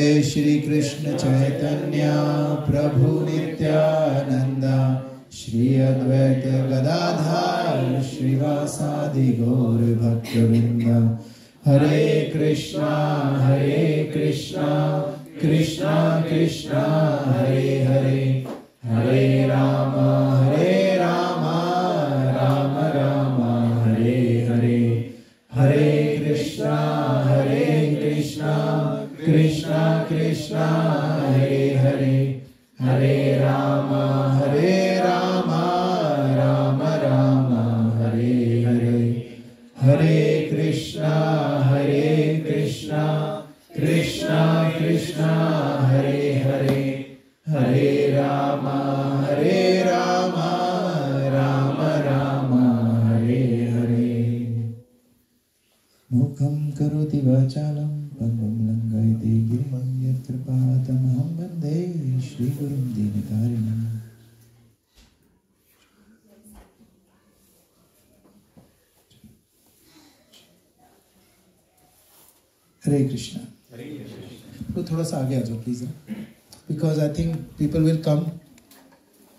Shri Krishna Chaitanya Prabhu Nityananda Shri Advaita Gadadhar Shrivasadi Gaur Bhaktivinoda Hare Krishna Krishna Krishna Hare Hare Hare Rama Rama Rama Hare Hare Hare Krishna Krishna Krishna Hare Hare Hare Rama Rama Rama Hare Hare Hare Krishna Krishna Krishna Hare Hare Hare Rama Rama Rama Hare Hare Mukham karoti vachalam Pangam langayate girimam yatrapātamaham vande Shri Gurum Dinakarinam. Hare Krishna. तो थोड़ा सा आगे आ जाओ please, because I think people will come.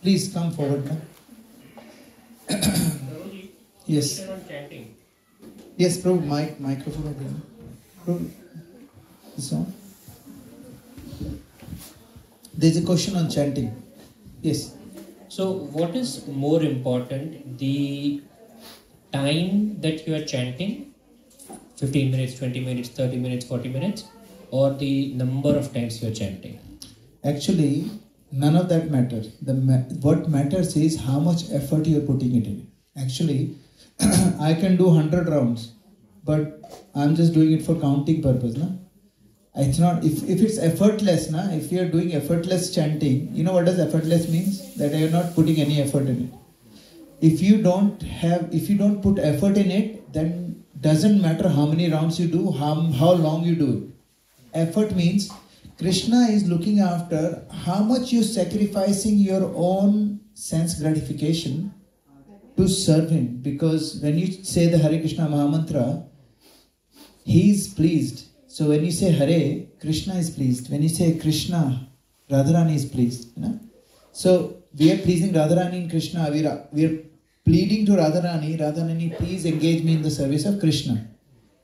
Please come forward now. Yes. Yes, bro. Microphone again. Bro, this one. There is a question on chanting. Yes. So, what is more important, the time that you are chanting, 15 minutes, 20 minutes, 30 minutes, 40 minutes, or the number of times you are chanting? Actually, none of that matters. What matters is how much effort you are putting it in. Actually, I can do 100 rounds, but I'm just doing it for counting purpose, na? It's not, if it's effortless, na? If you are doing effortless chanting, you know what does effortless means? That you are not putting any effort in it. If you don't put effort in it, then doesn't matter how many rounds you do, how long you do it. Effort means Krishna is looking after how much you're sacrificing your own sense gratification to serve him. Because when you say the Hare Krishna Mahamantra, he is pleased. So when you say Hare, Krishna is pleased. When you say Krishna, Radharani is pleased. You know? So we are pleasing Radharani and Krishna. We are pleading to Radharani, Radharani, please engage me in the service of Krishna.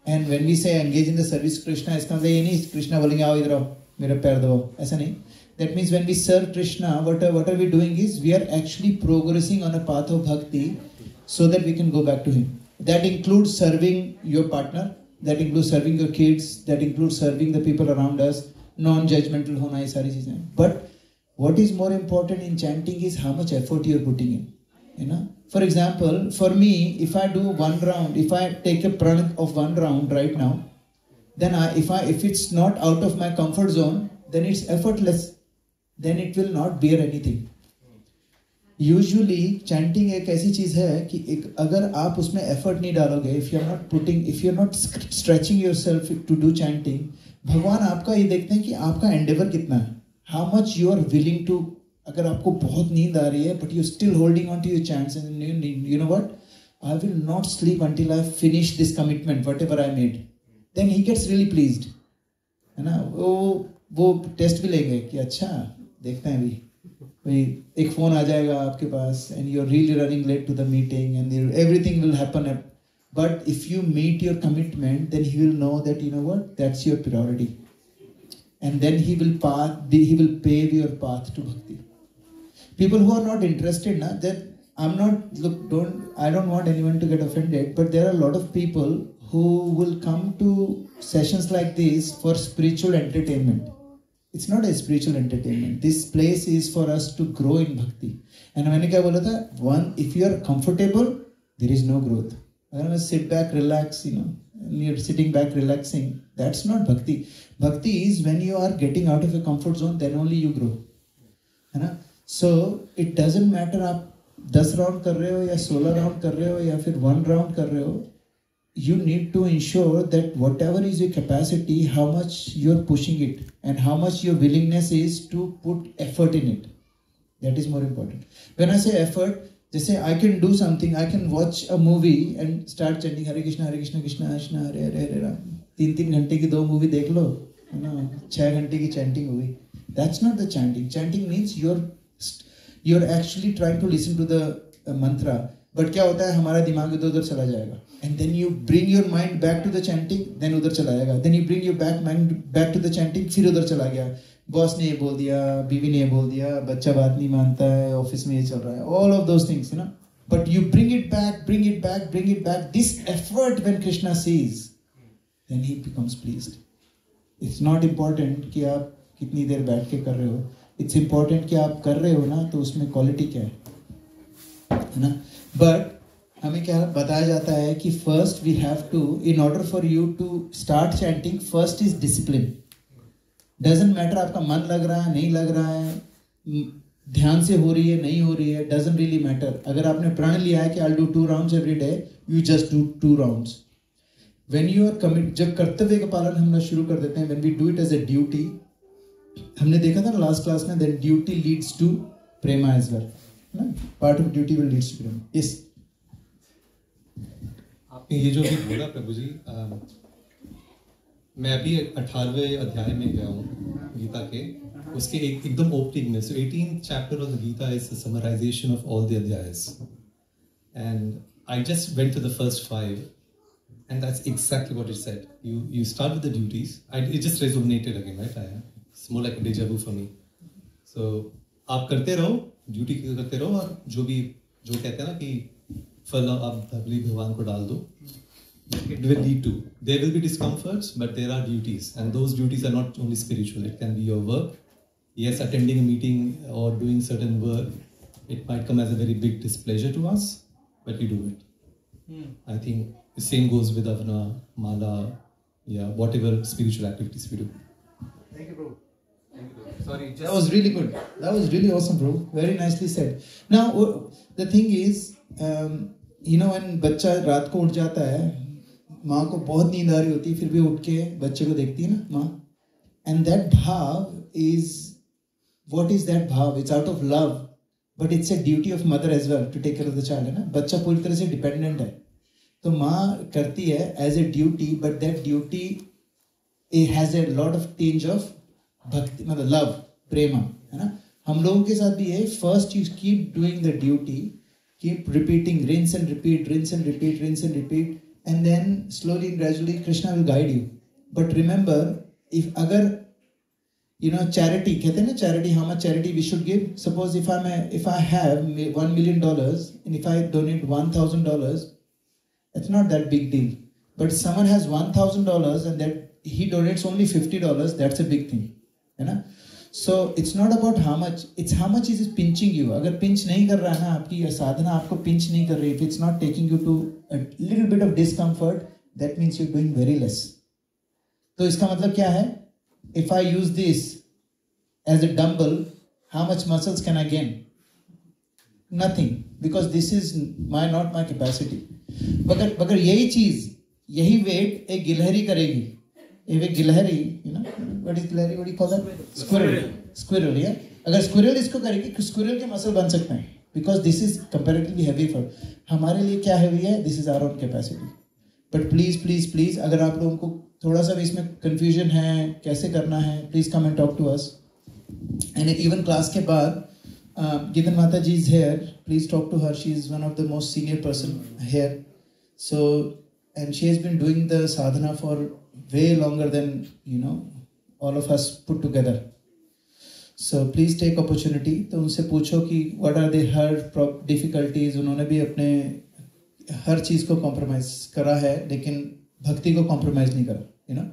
And when we say engage in the service of Krishna, इसका मतलब ये नहीं Krishna बोलेंगे आओ इधर आओ मेरा पैर दो, ऐसा नहीं. That means when we serve Krishna, what are we doing is we are actually progressing on a path of bhakti so that we can go back to him. That includes serving your partner, that includes serving your kids, that includes serving the people around us, non-judgmental होना ये सारी चीजें. But what is more important in chanting is how much effort you are putting in. You know, for example, for me, if I do one round, if I take a pranay of one round right now, then if it's not out of my comfort zone, then it's effortless. Then it will not bear anything. Usually, chanting एक ऐसी चीज है कि अगर आप उसमें effort नहीं डालोगे, if you're not stretching yourself to do chanting, भगवान आपका ये देखते हैं कि आपका endeavor कितना है, how much you are willing to. अगर आपको बहुत नींद आ रही है, but you're still holding on to your chants, and you know what? I will not sleep until I finish this commitment, whatever I made. Then he gets really pleased. है ना? वो test भी लेंगे कि अच्छा देखते हैं भाई एक फोन आ जाएगा आपके पास, and you're really running late to the meeting, and everything will happen. But if you meet your commitment, then he will know that you know what? That's your priority, and then he will pave your path to bhakti. People who are not interested, that I don't want anyone to get offended, but there are a lot of people who will come to sessions like this for spiritual entertainment. It's not a spiritual entertainment. This place is for us to grow in bhakti. And मैंने क्या बोला था? One, if you are comfortable, there is no growth. अगर मैं sit back, relax, and you're sitting back, relaxing, that's not bhakti. Bhakti is when you are getting out of a comfort zone, then only you grow. है ना? So it doesn't matter आप 10 round कर रहे हो या 16 round कर रहे हो या फिर 1 राउंड कर रहे हो. You need to ensure that whatever is your capacity, how much you're pushing it and how much your willingness is to put effort in it. That is more important. When I say effort, जैसे I can do something, I can watch a movie and start chanting Hare Krishna Krishna Krishna Hare Hare Ram. 3 घंटे की 2 movie देख लो, है ना 6 घंटे की chanting हुई. That's not the chanting. Chanting means you're actually trying to listen to the mantra. But क्या होता है हमारा दिमाग इधर उधर चला जाएगा. And then you bring your mind back to the chanting, then उधर चला जाएगा. Then you bring your mind back to the chanting, फिर उधर चला गया. बॉस ने ये बोल दिया, बीवी ने ये बोल दिया, बच्चा बात नहीं मानता है, ऑफिस में ये चल रहा है. All of those things, you know. But you bring it back, bring it back, bring it back. This effort when Krishna sees, then he becomes pleased. It's not important कि आप कितनी देर बैठ के कर रहे हो. It's important कि आप कर रहे हो ना तो उसमें क्वालिटी क्या है ना. बट हमें क्या बताया जाता है कि first we have to, in order for you to start chanting, first is discipline. Doesn't matter आपका मन लग रहा है नहीं लग रहा है, ध्यान से हो रही है नहीं हो रही है, डजेंट रियली मैटर. अगर आपने प्रण लिया है कि I will do 2 rounds every day, you just do 2 rounds. When you are commit, जब कर्तव्य का पालन हम शुरू कर देते हैं, when we do it as a duty, हमने देखा था ना लास्ट क्लास में, that duty leads to prema as well ना. Part of duty will leads to prema. Yes, आपने ये जो भी बोला प्रभु जी, मैं अभी 18वें अध्याय में गया हूँ गीता के, उसके एकदम ओपनिंग में. सो 18th chapter of the Gita is a summarization of all the adhyayas, and I just went to the first 5, and that's exactly what it said. You start with the duties. It just resonated again, right? It's more like a deja vu for me. So आप करते रहो, duty करते रहो, और जो कहते हैं ना कि फल आप भगवान को डाल दो. It will lead to. There will be discomforts, but there are duties, and those duties are not only spiritual. It can be your work. Yes, attending a meeting or doing certain work, it might come as a very big displeasure to us, but we do it. I think the same goes with Avana, Mala, whatever spiritual activities we do. Thank you, bro. Sorry, that was really good. That was really awesome, bro. Very nicely said. Now, the thing is, when बच्चा रात को उठ जाता है, माँ को बहुत नींद आ रही होती है, फिर भी उठ के बच्चे को देखती है ना माँ. And that bhav is, what is that bhav? It's out of love, but it's a duty of mother as well to take care of the child, है ना. बच्चा पूरी तरह से डिपेंडेंट है, तो माँ करती है as a duty, but that duty has a lot of tinge of bhakti, मतलब लव, प्रेमा, है ना. हम लोगों के साथ भी है. First you keep doing the duty, keep repeating, rinse and repeat, rinse and repeat, rinse and repeat, and then slowly and gradually Krishna will guide you. But remember, if agar charity, कहते हैं ना charity, how much charity we should give. Suppose if I have $1 million and if I donate $1,000, it's not that big deal. But someone has $1,000 and that he donates only $50, that's a big thing, है ना. So it's not about how much, it's how much is it pinching you. अगर pinch नहीं कर रहा है ना, आपकी साधना आपको pinch नहीं कर रही, if it's not taking you to a little bit of discomfort, that means you're doing very less. तो इसका मतलब क्या है? If I use this as a dumbbell, how much muscles can I gain? Nothing, because this is not my capacity. मगर यही चीज, यही weight एक गिलहरी करेगी. एक गिलहरी, what is गिलहरी? What do you call that? Squirrel, yeah. अगर squirrel इसको करेगी, squirrel के मसल बन सकते हैं, because this is comparatively heavy for. हमारे लिए क्या heavy है? This is our own capacity. But please, अगर आप लोगों को थोड़ा सा भी इसमें confusion है, कैसे करना है, please come and talk to us. And even class के बाद, Gitan Mata ji is here. Please talk to her. She is one of the most senior person here. So, and she has been doing the sadhana for way longer than all of us put together. So please take opportunity. तो उनसे पूछो कि what are her difficulties. उन्होंने भी अपने हर चीज को compromise करा है, लेकिन भक्ति को compromise नहीं करा,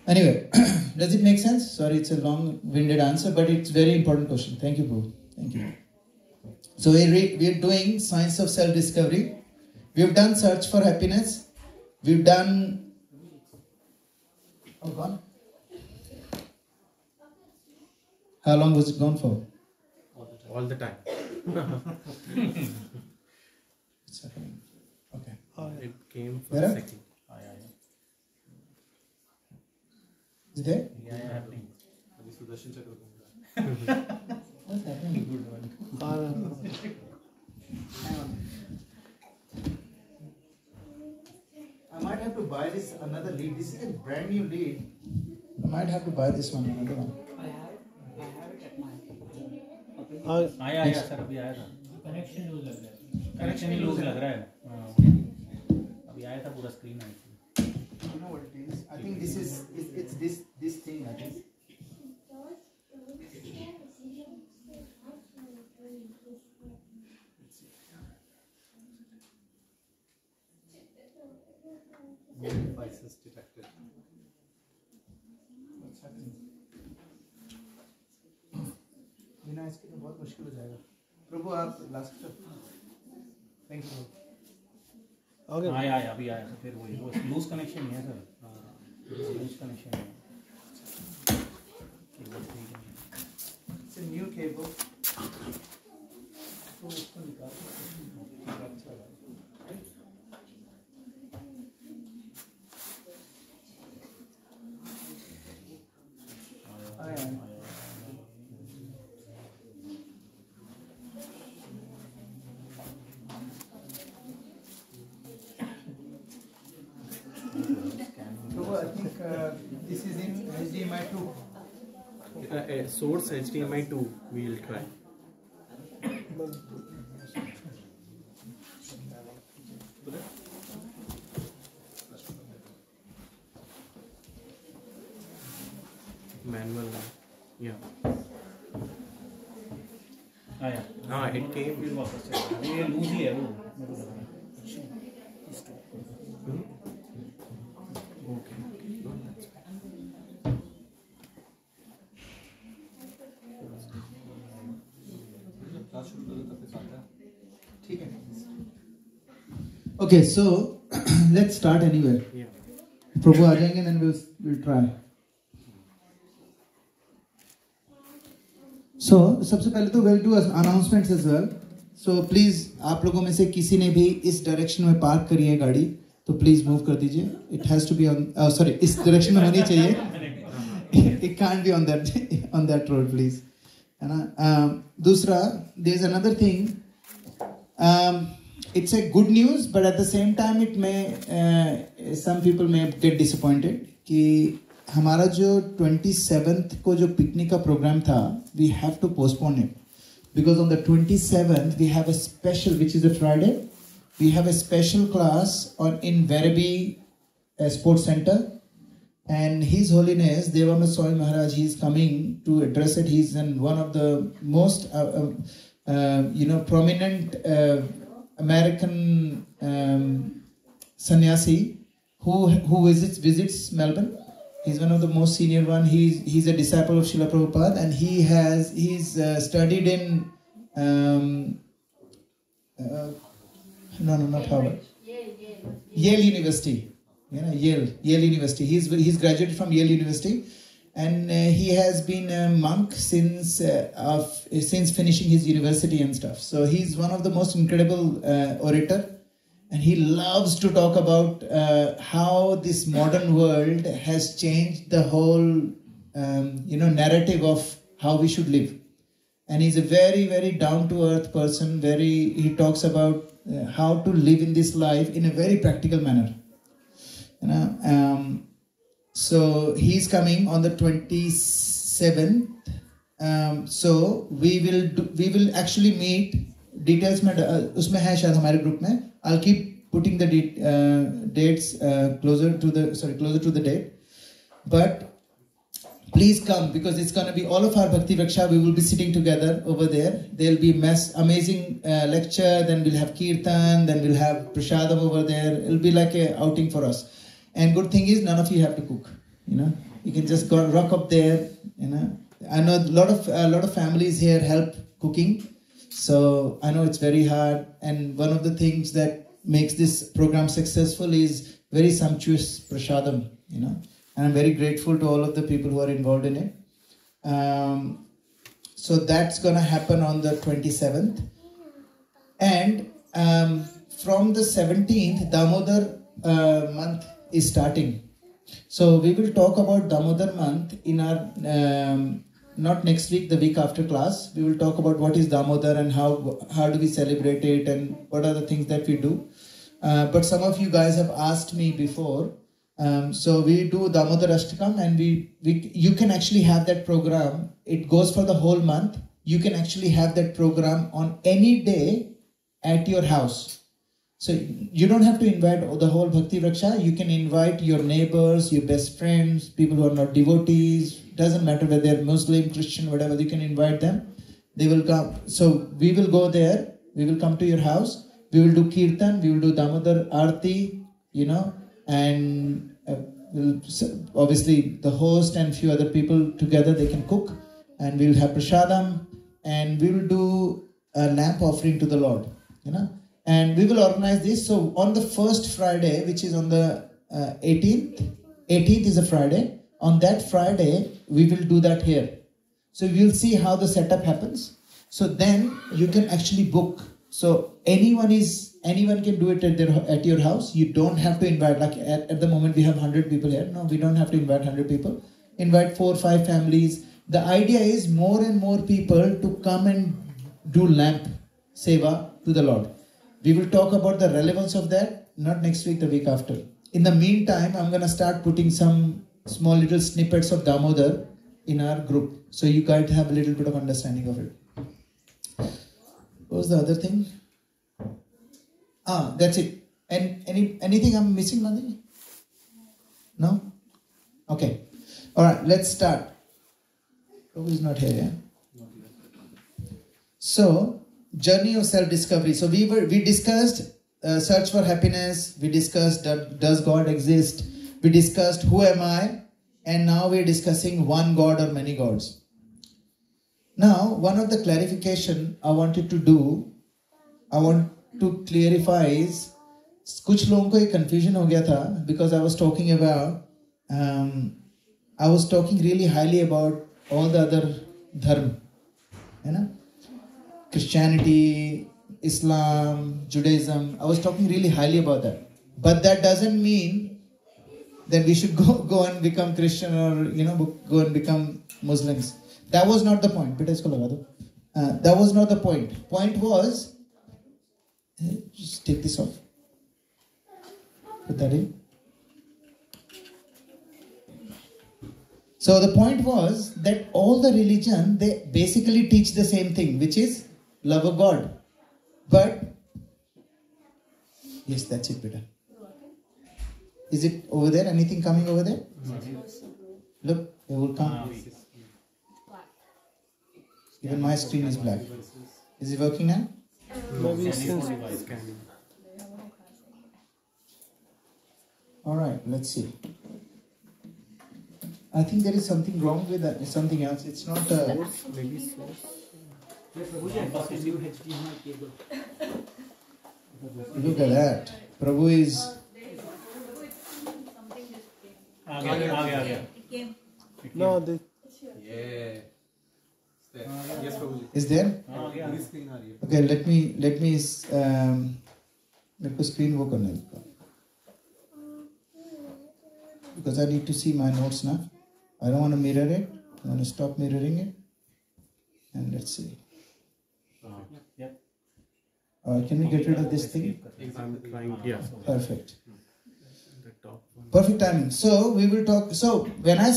Anyway, does it make sense? Sorry, it's a long-winded answer, but it's very important question. Thank you, bro. Thank you. So we're doing science of self-discovery. We've done search for happiness. We've done. Oh, gone. How long was it gone for? All the time. It's happening. Okay. It came for Where? a second. Is there? Yeah, happening. What's happening? I might have to buy this another lead. This is a brand new lead. might have to buy this one, another one. आया sir, अभी आया था। Connection loose लग रहा है। Connection ही loose लग रहा है। अभी आया था, पूरा स्क्रीन आया था। You know what it is? I think it's this thing, I think. Devices detected. What's happening? बिना इसके तो बहुत मुश्किल हो जाएगा। प्रभु आप लास्ट थैंक यू। ओके, आया अभी आया। फिर वो लूज कनेक्शन नहीं है सर, लूज कनेक्शन है। It's a new cable. तो उसको निकाल this is in HDMI 2. Source HDMI 2 we will try. Manual, yeah. आया। हाँ, it came. फिर वापस चला। ये लूज ही है वो, मेरे को लग रहा है। Okay. ठीक है। Okay, so let's start anywhere. Yeah. प्रभु आ जाएंगे, then we'll try. So सबसे पहले तो we'll do announcements as well. So please आप लोगों में से किसी ने भी इस डायरेक्शन में पार्क करी है गाड़ी तो प्लीज मूव कर दीजिए. It has to be on sorry इस डायरेक्शन में होनी चाहिए. It can't be on that road please. है ना. दूसरा there's another thing. It's a good news but at the same time it may some people may get disappointed कि हमारा जो 27th को जो पिकनिक का प्रोग्राम था we have to postpone it because on the 27th we have a special, which is a Friday, we have a special class in Werribee Sports Center and His Holiness Devamma Swami Maharaj, he is coming to address it. He is one of the most prominent American sannyasi who visits Melbourne. He's one of the most senior one. He's a disciple of Srila Prabhupada and he's studied in not Harvard. Yale University. Yale University. He's graduated from Yale University and he has been a monk since finishing his university and stuff. So he's one of the most incredible orator. And he loves to talk about how this modern world has changed the whole, narrative of how we should live. And he's a very, very down-to-earth person. He talks about how to live in this life in a very practical manner. So he's coming on the 27th. So we will actually meet. Details में उसमें है शायद हमारे group में. I'll keep putting the dates closer to the date. But please come because it's going to be all of our Bhakti Raksha. We will be sitting together over there. There'll be amazing lecture. Then we'll have kirtan. Then we'll have prasadam over there. It'll be like a outing for us. And good thing is none of you have to cook. You can just go rock up there. I know a lot of families here help cooking. So I know it's very hard, and one of the things that makes this program successful is very sumptuous prasadam, and I'm very grateful to all of the people who are involved in it. So that's going to happen on the 27th, and from the 17th, Damodar month is starting. So we will talk about Damodar month in our not next week, the week after class. We will talk about what is Damodar and how do we celebrate it and what are the things that we do. But some of you guys have asked me before So we do Damodar Ashtakam, and you can actually have that program. It goes for the whole month. You can actually have that program on any day at your house. So you don't have to invite the whole Bhakti Vraksha. You can invite your neighbors, your best friends, people who are not devotees. Doesn't matter whether they're Muslim, Christian, whatever. You can invite them. They will come. So we will go there. We will come to your house. We will do Kirtan. We will do Damodar Aarti, and obviously the host and few other people together, they can cook, and we will have prasadam, and we will do a lamp offering to the Lord, and we will organize this. So on the first Friday, which is on the 18th is a Friday. On that Friday, we will do that here. So we will see how the setup happens. So then you can actually book. So anyone can do it at your house. You don't have to invite, like at the moment we have 100 people here. No, we don't have to invite 100 people. Invite 4 or 5 families. The idea is more and more people to come and do lamp seva to the Lord. We will talk about the relevance of that, not next week, the week after. In the meantime, I'm going to start putting some small little snippets of Damodar in our group. So you guys have a little bit of understanding of it. What was the other thing? That's it. And anything I'm missing, Nandini? No? Okay. Alright, let's start. Prabhu is not here, yeah? So, journey of self-discovery. So we discussed search for happiness. We discussed does God exist? We discussed who am I? And now we're discussing one God or many gods. Now, one of the clarification I wanted to do, I want to clarify is, कुछ लोगों को एक confusion हो गया था because I was talking really highly about all the other dharma, Christianity, Islam, Judaism. I was talking really highly about that, but that doesn't mean that we should go and become Christian or go and become Muslims. That was not the point. That was not the point. Point was, just take this off. Put that in. So the point was that all the religion, they basically teach the same thing, which is love of God. But, yes, that's it, beta. Is it over there? Anything coming over there? Look, it will come. Even my screen is black. Is it working now? Alright, let's see. I think there is something wrong with that. Something else. It's not maybe source. Look at that. Prabhu is. No, the. Yeah. Yes, Prabhu. Is there? Okay, let me मेरे को screen वो करना है because I need to see my notes now. I don't want to mirror it. I want to stop mirroring it. And let's see. Yep. Can we get rid of this thing? I'm trying. Yeah. Perfect. Perfect timing. So we will talk. So when I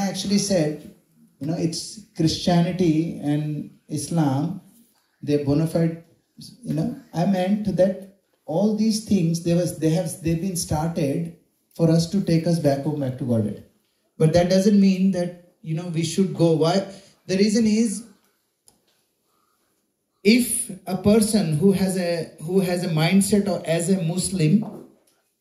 actually said, it's Christianity and Islam, they're bona fide. I meant that all these things they've been started for us to take us back to Godhead. But that doesn't mean that we should go. Why? The reason is, if a person who has a mindset or as a Muslim,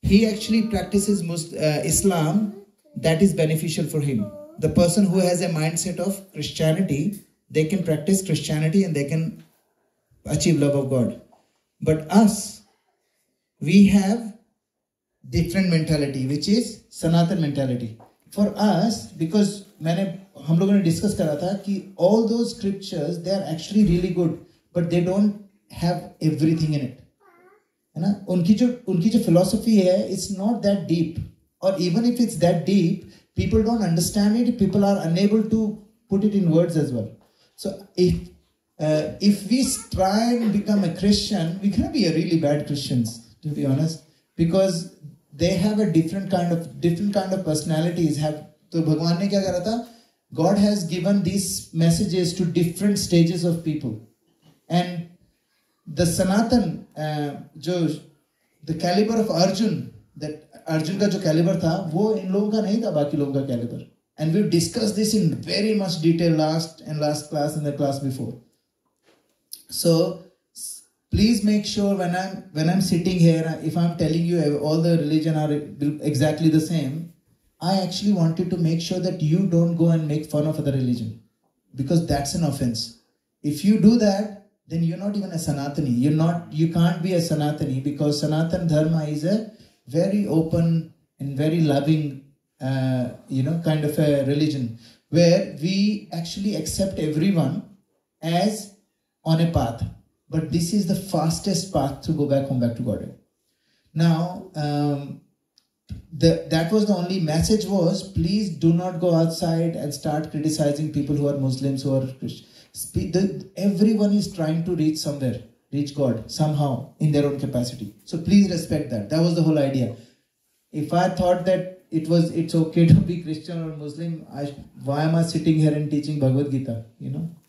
he actually practices Islam, that is beneficial for him. The person who has a mindset of Christianity, they can practice Christianity and they can achieve love of God. But us, we have different mentality, which is Sanatan mentality. For us, because हम लोगों ने discuss करा था कि all those scriptures, they are actually really good, but they don't have everything in it. है ना? उनकी जो philosophy है, it's not that deep. Or even if it's that deep, people don't understand it. People are unable to put it in words as well. So if we try and become a Christian, we're gonna be a really bad Christians, to be honest, because they have a different kind of personalities. तो भगवान ने क्या करा था? God has given these messages to different stages of people, and the Sanatan, the caliber of Arjun, that Arjun का जो caliber था, वो इन लोगों का नहीं था, बाकी लोगों का caliber. And we've discussed this in very much detail last class and the class before. So please make sure when I'm sitting here, if I'm telling you all the religion are exactly the same, I actually wanted to make sure that you don't go and make fun of other religion, because that's an offense. If you do that, then you're not even a Sanatani. You can't be a Sanatani, because Sanatan Dharma is a very open and very loving kind of a religion, where we actually accept everyone as on a path. But this is the fastest path to go back home, back to Godhead. Now, that was the only message was, please do not go outside and start criticizing people who are Muslims, who are Christians. Everyone is trying to reach somewhere, reach God somehow in their own capacity. So please respect that. That was the whole idea. If I thought that it's okay to be Christian or Muslim, why am I sitting here and teaching Bhagavad Gita?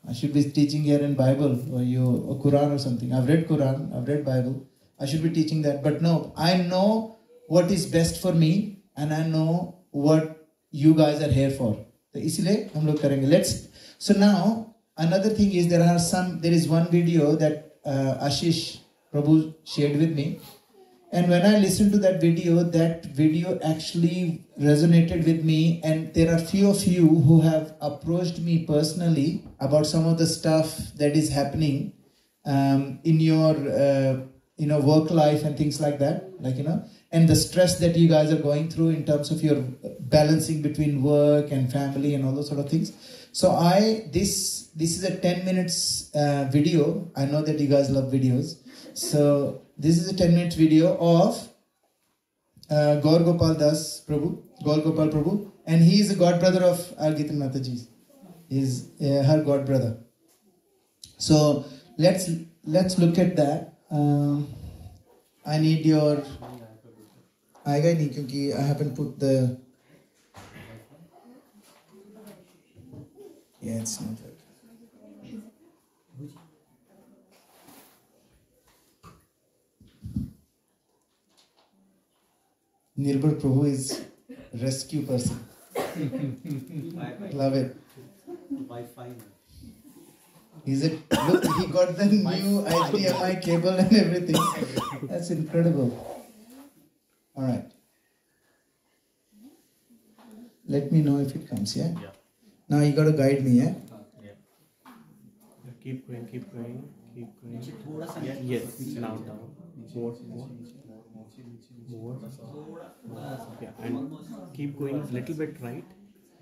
I should be teaching here in Bible or Quran or something. I've read Quran, I've read Bible. I should be teaching that. But no, I know what is best for me, and I know what you guys are here for. So isliye hum log karenge. So now another thing is there is one video that Ashish Prabhu shared with me. And when I listened to that video actually resonated with me. And there are few of you who have approached me personally about some of the stuff that is happening in your work life and things like that, and the stress that you guys are going through in terms of your balancing between work and family and all those sort of things. So this is a 10 minutes video. I know that you guys love videos. So this is a 10 minutes video of Gaur Gopal Das Prabhu, Gaur Gopal Prabhu, and he is a god brother of Geetan Mataji. He is her god brother. So let's look at that. I need your. I haven't put the. Yeah, it's not right. Nirbhar Prabhu is rescue person. Love it. Wi-Fi. Look, he got the new HDMI cable and everything. That's incredible. All right. Let me know if it comes, yeah? Yeah. Now you got to guide me, yeah? Yeah. Keep going. Yeah, yes, now down. More. Yeah, and keep going a little bit right.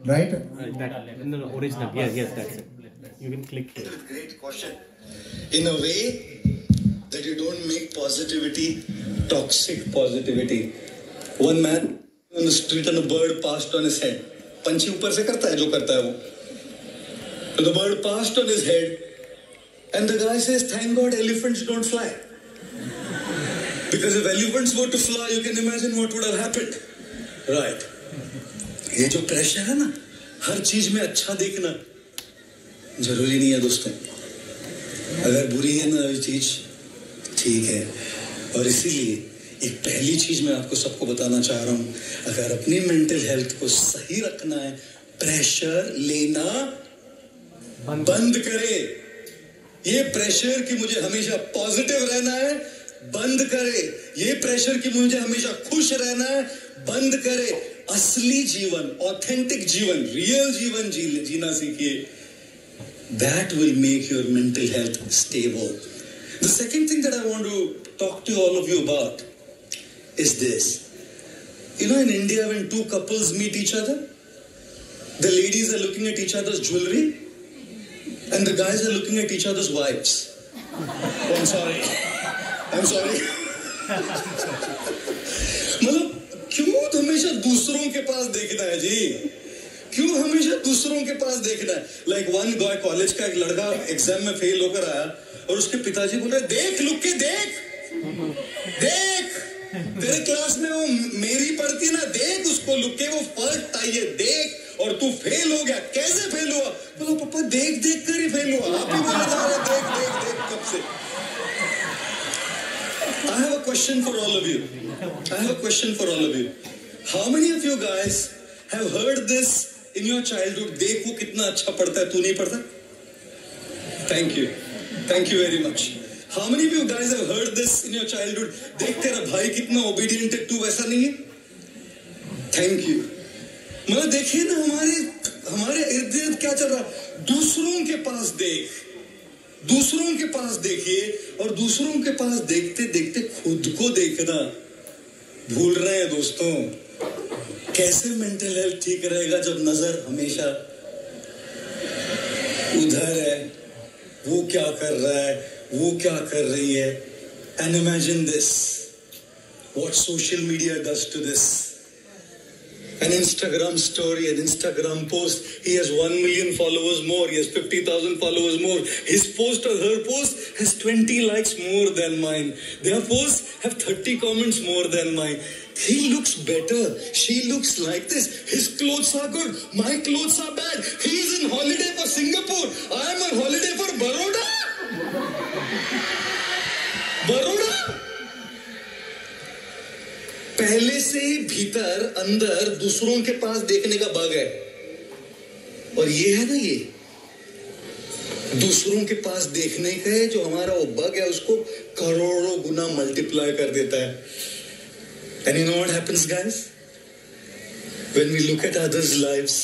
Right? No, original. Yes, that's it. You can click here. Great question. In a way that you don't make positivity toxic positivity. One man on the street and a bird passed on his head. Panchi upar se karta hai jo karta hai wo. So the bird passed on his head, and the guy says, "Thank God elephants don't fly." Because if elephants were to fly, you can imagine what would have happened. Right. ये जो pressure है ना, हर चीज में अच्छा देखना जरूरी नहीं है दोस्तों. अगर बुरी है ना ये चीज, ठीक है. और इसीलिए एक पहली चीज मैं आपको सबको बताना चाह रहा हूं, अगर अपनी मेंटल हेल्थ को सही रखना है, प्रेशर लेना बंद करे. ये प्रेशर कि मुझे हमेशा पॉजिटिव रहना है, बंद करे. ये प्रेशर कि मुझे हमेशा खुश रहना है, बंद करे. असली जीवन, ऑथेंटिक जीवन, रियल जीवन जीना सीखिए. That will make your mental health stable. The second thing that I want to talk to all of you about is this. In India, when two couples meet each other, the ladies are looking at each other's jewelry and the guys are looking at each other's wives. Oh, I'm sorry. मतलब क्यों हमेशा दूसरों के पास देखना है जी? क्यों हमेशा दूसरों के पास देखना है? Like one guy, कॉलेज का एक लड़का एग्जाम में फेल होकर आया और उसके पिताजी बोल रहे, देख लुक के देख. तेरे क्लास में वो मेरी पढ़ती है ना, देख उसको लुक के, वो फर्स्ट आई है देख, और तू फेल हो गया। कैसे फेल हुआ? बोला पापा देख देख कर ही फेल हुआ। आप ही बोले जा रहे देख देख देख कब से। I have a question for all of you. I have a question for all of you. How many of you guys have heard this in your childhood? देख वो कितना अच्छा पढ़ता है, तू नहीं पढ़ता? Thank you. Thank you very much. How many of you guys have heard this in your childhood? देख तेरा भाई कितना obedient है, तू वैसा नहीं है? Thank you. मतलब देखिए ना हमारे इर्द गिर्द क्या चल रहा है। दूसरों के पास देख, दूसरों के पास देखिए, और दूसरों के पास देखते देखते खुद को देखना भूल रहे हैं दोस्तों। कैसे मेंटल हेल्थ ठीक रहेगा जब नजर हमेशा उधर है, वो क्या कर रहा है, वो क्या कर रही है। And imagine this, what social media does to this. An Instagram story, an Instagram post, he has 1 million followers more, he has 50,000 followers more. His post or her post has 20 likes more than mine. Their posts have 30 comments more than mine. He looks better, she looks like this, his clothes are good, my clothes are bad. He is in holiday for Singapore, I am on holiday for Baroda. Baroda? पहले से भीतर अंदर दूसरों के पास देखने का bug है, और ये है ना, ये दूसरों के पास देखने का है जो हमारा वो बग है, उसको करोड़ों गुना मल्टीप्लाई कर देता है। And you know what happens, guys? When we look at others' lives,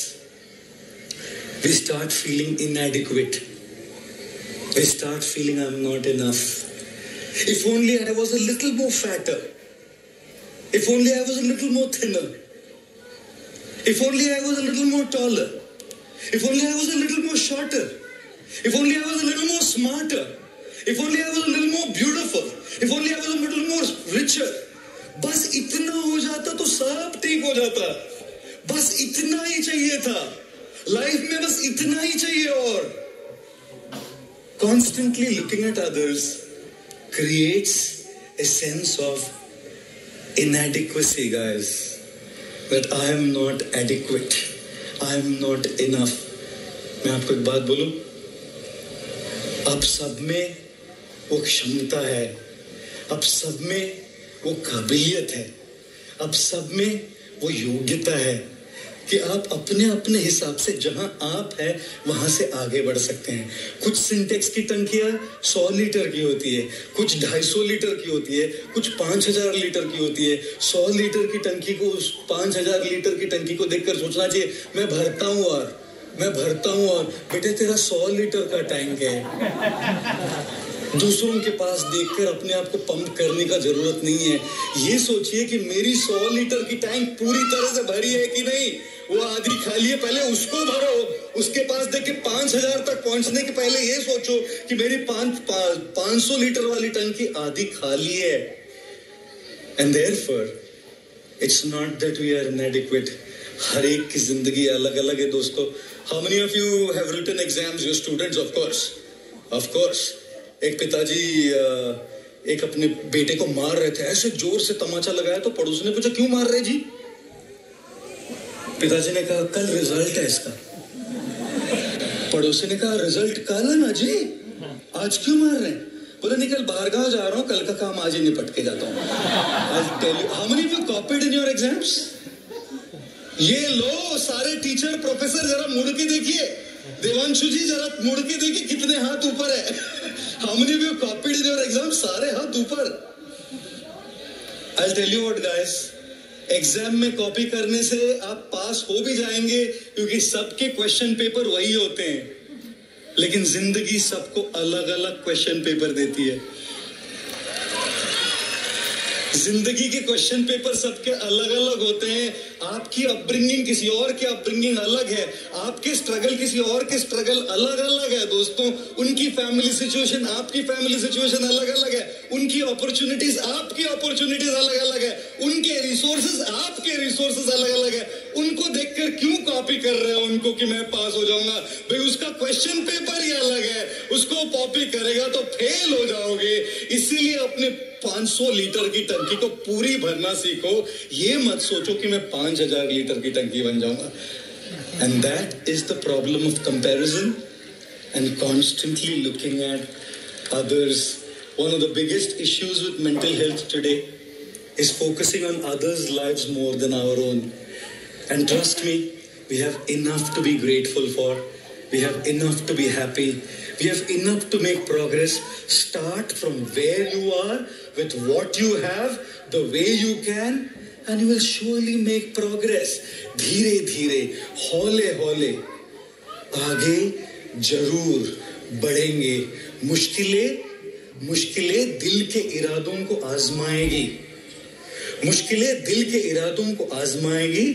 we start feeling inadequate. We start feeling I'm not enough. If only I was a little more fatter. If only I was a little more thinner. If only I was a little more taller. If only I was a little more shorter. If only I was a little more smarter. If only I was a little more beautiful. If only I was a little more richer. बस इतना हो जाता तो सब ठीक हो जाता। बस इतना ही चाहिए था लाइफ में, बस इतना ही चाहिए। और constantly looking at others creates a sense of inadequacy, guys. That I am not adequate, I am not enough. मैं आपको एक बात बोलूं, अब सब में वो क्षमता है, अब सब में वो काबिलियत है, अब सब में वो योग्यता है कि आप अपने अपने हिसाब से जहां आप है वहां से आगे बढ़ सकते हैं। कुछ सिंटेक्स की टंकियां 100 लीटर की होती है, कुछ 250 लीटर की होती है, कुछ 5000 लीटर की होती है। 100 लीटर की टंकी को, उस 5000 लीटर की टंकी को देखकर सोचना चाहिए मैं भरता हूं, और मैं भरता हूं। और बेटे तेरा 100 लीटर का टैंक है। दूसरों के पास देखकर अपने आप को पंप करने का जरूरत नहीं है। ये सोचिए कि मेरी 100 लीटर की टैंक पूरी तरह से भरी है कि नहीं, वो आधी खाली है, पहले उसको भरो। उसके पास देख के 5000 तक पहुंचने के पहले ये सोचो कि मेरी 500 लीटर वाली टंकी आधी खाली है। And therefore it's not that we are inadequate. हर एक की जिंदगी अलग अलग है दोस्तों। How many of you have written exams? Your students, of course. एक पिताजी एक अपने बेटे को मार रहे थे, ऐसे जोर से तमाचा लगाया तो पड़ोसी ने पूछा क्यों मार रहे जी? पिताजी ने कहा कल रिजल्ट है इसका। पड़ोसी ने कहा रिजल्ट कल है ना जी, आज क्यों मार रहे हैं? बोले नहीं कल बाहरगांव जा रहा हूं, कल का काम आज ही निपट के जाता हूं। I'll tell you, how many of you copied in your exams? ये लो सारे टीचर प्रोफेसर जरा मुड़ के देखिए, देवांशु जी जरा मुड़ के देखिए कितने हाथ ऊपर है। How many of you copied in your exam? सारे हाथ ऊपर। I'll tell you what guys, exam में कॉपी करने से आप पास हो भी जाएंगे क्योंकि सबके क्वेश्चन पेपर वही होते हैं, लेकिन जिंदगी सबको अलग अलग क्वेश्चन पेपर देती है। जिंदगी के क्वेश्चन पेपर सबके अलग अलग होते हैं। आपकी अपब्रिंगिंग किसी और की अपब्रिंगिंग अलग है, आपके स्ट्रगल किसी और के स्ट्रगल अलग अलग है दोस्तों। उनकी फैमिली सिचुएशन आपकी फैमिली सिचुएशन अलग अलग है, उनकी अपॉर्चुनिटीज आपकी अपॉर्चुनिटीज अलग अलग है, उनके रिसोर्सेज आपके रिसोर्सेज अलग अलग है, उनको देखकर क्यों कॉपी कर रहे हो उनको कि मैं पास हो जाऊंगा? भाई उसका क्वेश्चन पेपर ही अलग है, उसको कॉपी करेगा तो फेल हो जाओगे। इसीलिए अपने 500 लीटर की टंकी को पूरी भरना सीखो। ये मत सोचो कि मैं 5000 लीटर की टंकी बन जाऊंगा। And that is the problem of comparison and constantly looking at others. One of the biggest issues with mental health today is focusing on others' lives more than our own. And trust me, we have enough to be grateful for. We have enough to be happy. We have enough to make progress. Start from where you are, with what you have, the way you can, and you will surely make progress. धीरे धीरे, हौले हौले आगे जरूर बढ़ेंगे। मुश्किलें दिल के इरादों को आजमाएगी। मुश्किलें दिल के इरादों को आजमाएगी,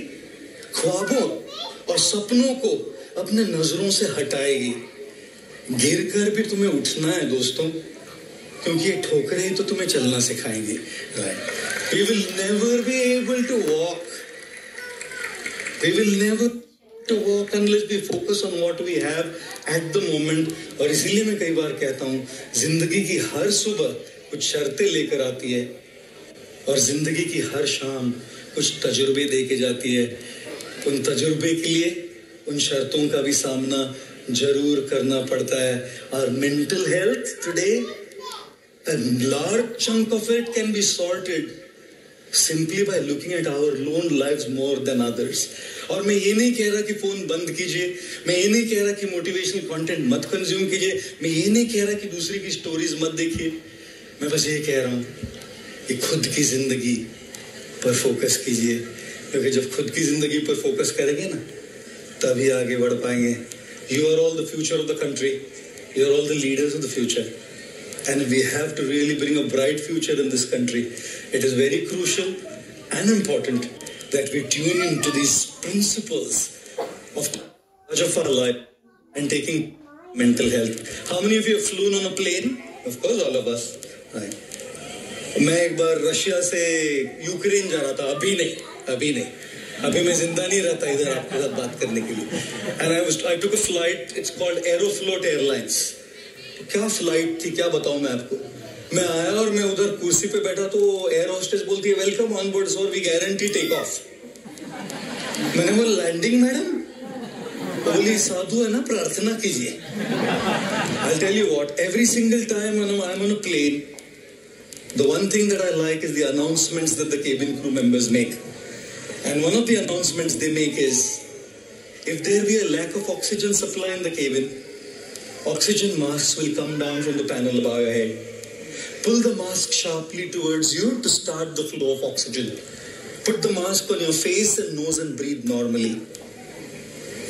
ख्वाबों और सपनों को अपने नजरों से हटाएगी। गिरकर भी तुम्हें उठना है दोस्तों, क्योंकि ये ठोकरें ही तो तुम्हें चलना सिखाएंगे। We will never be able to walk. We will never to walk unless we focus on what we have at the moment. और इसीलिए मैं कई बार कहता हूँ, जिंदगी की हर सुबह कुछ शर्तें लेकर आती है और जिंदगी की हर शाम कुछ तजुर्बे दे के जाती है। उन तजुर्बे के लिए उन शर्तों का भी सामना जरूर करना पड़ता है। और mental health today, a large chunk of it can be sorted simply by looking at our own lives more than others. और मैं ये नहीं कह रहा कि फोन बंद कीजिए, मैं ये नहीं कह रहा कि मोटिवेशनल कंटेंट मत कंज्यूम कीजिए, मैं ये नहीं कह रहा कि दूसरे की स्टोरीज मत देखिए। मैं बस ये कह रहा हूँ कि खुद की जिंदगी पर फोकस कीजिए, क्योंकि जब खुद की जिंदगी पर फोकस करेंगे ना, तभी आगे बढ़ पाएंगे। You are all the future of the country. You are all the leaders of the future. And we have to really bring a bright future in this country. It is very crucial and important that we tune into these principles of our life and taking mental health. How many of you have flown on a plane? Of course, all of us. Right. मैं एक बार Russia से Ukraine जा रहा था, अभी नहीं, अभी मैं जिंदा नहीं रहता इधर आपके साथ बात करने के लिए। And I took a flight. It's called Aeroflot Airlines. क्या फ्लाइट थी, क्या बताऊं मैं आपको। मैं आया और मैं उधर कुर्सी पे बैठा तो एयर होस्टेस बोलती है, welcome on board sir, we guarantee take off. मैंने बोला लैंडिंग मैडम? बोली साधु है ना, प्रार्थना कीजिए। I'll tell you what, every single time when I'm on a plane, the one thing that I like is the announcements that the cabin crew members make. And one of the announcements they make is, if there be a lack of oxygen supply in the cabin, oxygen masks will come down from the panel above your head. Pull the mask sharply towards you to start the flow of oxygen. Put the mask on your face and nose and breathe normally.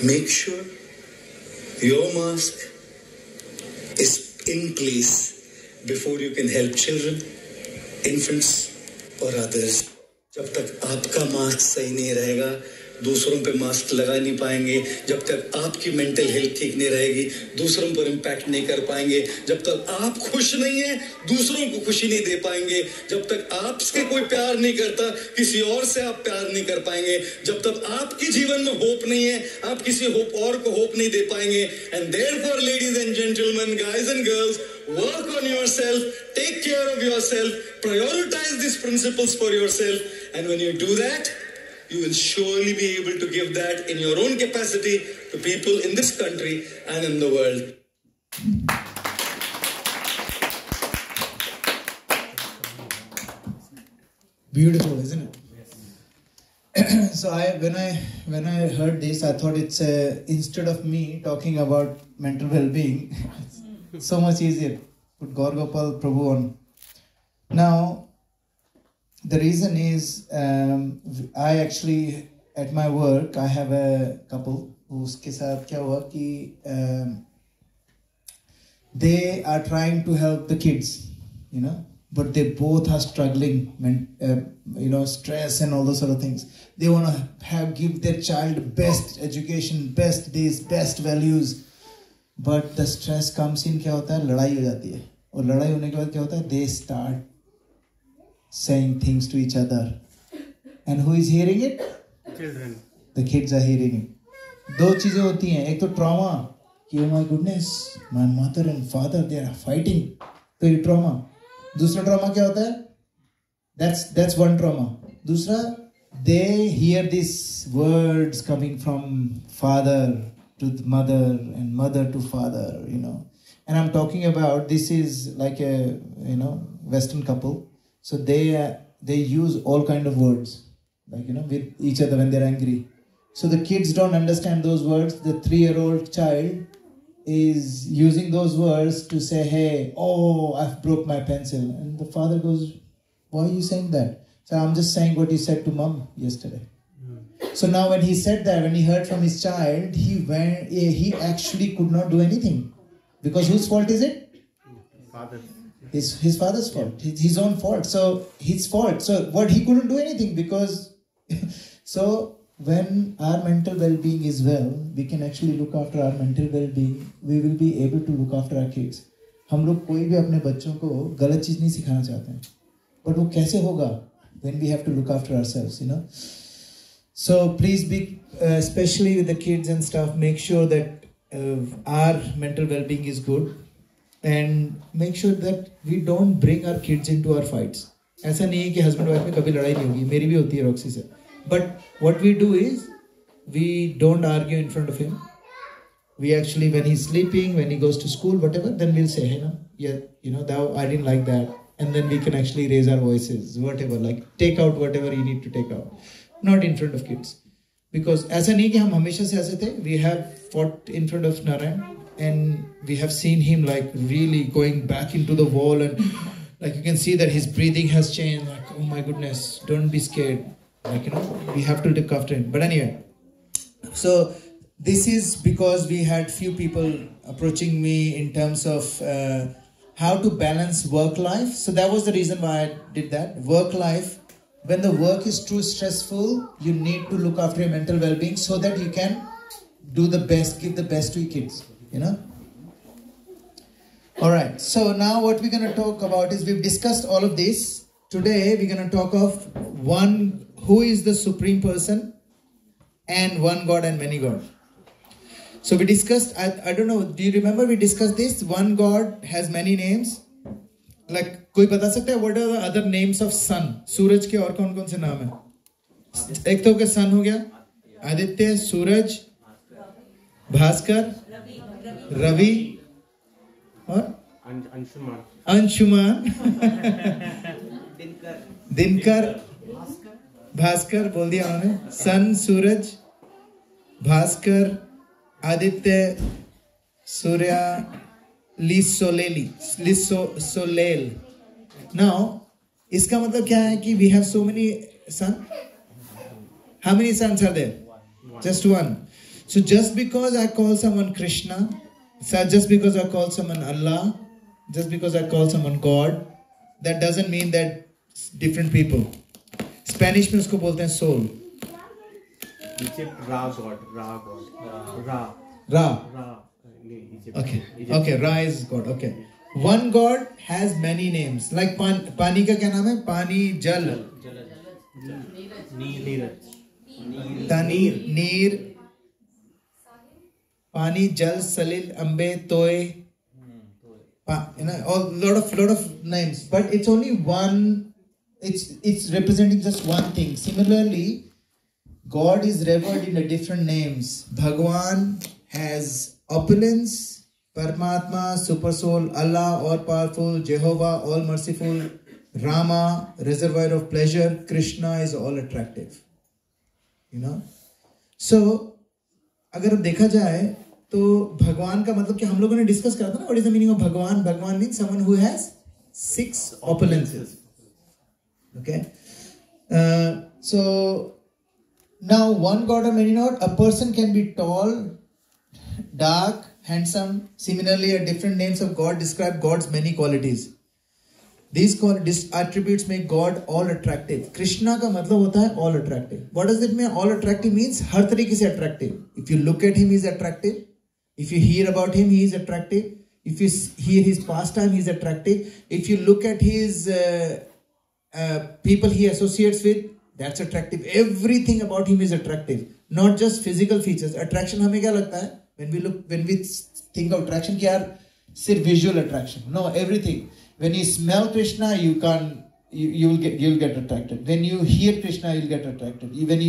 Make sure your mask is in place before you can help children, infants or others. जब तक आपका mask सही नहीं रहेगा, दूसरों पे mask लगा नहीं पाएंगे। जब तक आपकी मेंटल हेल्थ ठीक नहीं रहेगी, दूसरों पर इम्पैक्ट नहीं कर पाएंगे। जब तक आप खुश नहीं हैं, दूसरों को खुशी नहीं दे पाएंगे। जब तक आपसे कोई प्यार नहीं करता, किसी और से आप प्यार नहीं कर पाएंगे। जब तक आपके जीवन में होप नहीं है, आप किसी होप और को होप नहीं दे पाएंगे। And therefore ladies and gentleman, guys and girls, work on yourself, take care of yourself, prioritize these principles for yourself, and when you do that, you will surely be able to give that in your own capacity to people in this country and in the world. Beautiful, isn't it? Yes. So when I heard this, I thought it's instead of me talking about mental well-being, so much easier. Put Gaur Gopal Prabhu on. Now, the reason is I actually at my work I have a couple उसके साथ क्या हुआ कि they are trying to help the kids, you know, but they both are struggling, you know, stress and all those sort of things. They want to give their child best education, best days, best values. But the stress comes in, क्या होता है, लड़ाई हो जाती है, और लड़ाई होने के बाद क्या होता है, they start saying things to each other, and who is hearing it? the kids are hearing it. दो चीजें होती हैं, एक तो trauma कि oh my goodness, my mother and father they are fighting, तो ये trauma. दूसरा trauma क्या होता है? That's one trauma. दूसरा, they hear these words coming from father to mother and mother to father, you know. And I'm talking about, this is like a, you know, Western couple. So they use all kind of words, like, you know, with each other when they're angry. So the kids don't understand those words. The 3-year-old child is using those words to say, hey, oh, I've broke my pencil. And the father goes, why are you saying that? So I'm just saying what he said to mom yesterday. So now when he said that, when he heard from his child, he actually could not do anything. Because whose fault is it? Father. His father's fault. His own fault. So his fault. So what, he couldn't do anything because... So when our mental well-being is well, we can actually look after our mental well-being. We will be able to look after our kids. हम लोग कोई भी अपने बच्चों को गलत चीज़ नहीं सिखाना चाहते हैं. But वो कैसे होगा? When we have to look after ourselves, you know. So please be, especially with the kids and stuff, make sure that our mental well-being is good. And make sure that we don't bring our kids into our fights. ऐसा नहीं है कि husband wife में कभी लड़ाई नहीं होगी. मेरी भी होती है रॉक्सी से. But what we do is, we don't argue in front of him. We actually, when he's sleeping, when he goes to school, whatever, then we'll say, hey, no, yeah, you know, I didn't like that. And then we can actually raise our voices, whatever, like take out whatever you need to take out. Not in front of kids. Because ऐसा नहीं कि हम हमेशा से ऐसे थे. We have fought in front of Narayan and we have seen him like really going back into the wall, and like you can see that his breathing has changed. Like, oh my goodness, don't be scared. Like, you know, we have to look after him. But anyway, so this is because we had few people approaching me in terms of how to balance work life. So that was the reason why I did that. Work life, when the work is too stressful, you need to look after your mental well-being so that you can do the best, give the best to your kids, you know. Alright, so now what we're going to talk about is, we've discussed all of this. Today we're going to talk of one, who is the supreme person, and one God and many God. So we discussed, I don't know, do you remember we discussed this? One God has many names. Like, कोई बता सकता है what are the other names of sun? सूरज के और कौन कौन से नाम हैं? एक तो के sun हो गया, आदित्य, सूरज, भास्कर, रवि और अंशुमान, दिनकर, भास्कर बोल दिया उन्होंने. सन, सूरज, भास्कर, आदित्य, सूर्य, लिसोलेल. Now, इसका मतलब क्या है कि we have so many sun? How many suns are there? Just one. So just because I call someone Krishna, just because I call someone Allah, just because I call someone God, that doesn't mean that different people. Spanish में उसको बोलते हैं soul. Egypt, Ra God. Okay, Ra is God. Okay. One God has many names. Like पानी का क्या नाम है? पानी, जल, नीर, पानी, जल, सलिल, अम्बे, तोय. You know, a lot of names, but it's only one. It's representing just one thing. Similarly, God is revered in the different names. Bhagwan has opulence, Paramatma, super soul, Allah, all powerful, Jehovah, all merciful, Rama, reservoir of pleasure, Krishna is all attractive. You know? So, अगर देखा जाए तो भगवान का मतलब कि हम लोगों ने डिस्कस करा था ना, what is the meaning of भगवान? भगवान means someone who has 6 opulences. Okay. So now one God or many not, a person can be tall, dark, handsome. Similarly, different names of God describe God's many qualities. These attributes make God all attractive. Krishna का मतलब होता है all attractive. What does it mean? All attractive means हर तरीके से attractive. If you look at him, he is attractive. If you hear about him, he is attractive. If you hear his pastime, he is attractive. If you look at his people he associates with, that's attractive. Everything about him is attractive. not just physical features. Attraction हमें क्या लगता है? When we think of attraction, कि यार सिर्फ visual attraction. No, everything. When you smell Krishna, you'll get attracted. When you hear Krishna, you'll get attracted. When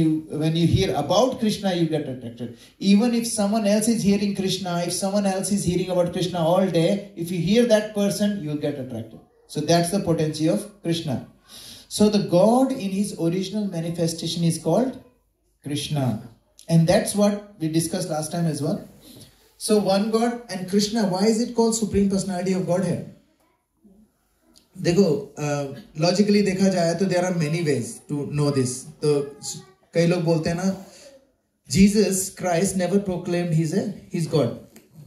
you hear about Krishna, you get attracted. Even if someone else is hearing Krishna, if someone else is hearing about Krishna all day, if you hear that person, you'll get attracted. So that's the potency of Krishna. So the God in his original manifestation is called Krishna. And that's what we discussed last time as well. So one God and Krishna, why is it called Supreme Personality of Godhead? देखो logically देखा जाए तो there are many ways to know this. तो कई लोग बोलते हैं ना, Jesus Christ never proclaimed he is God,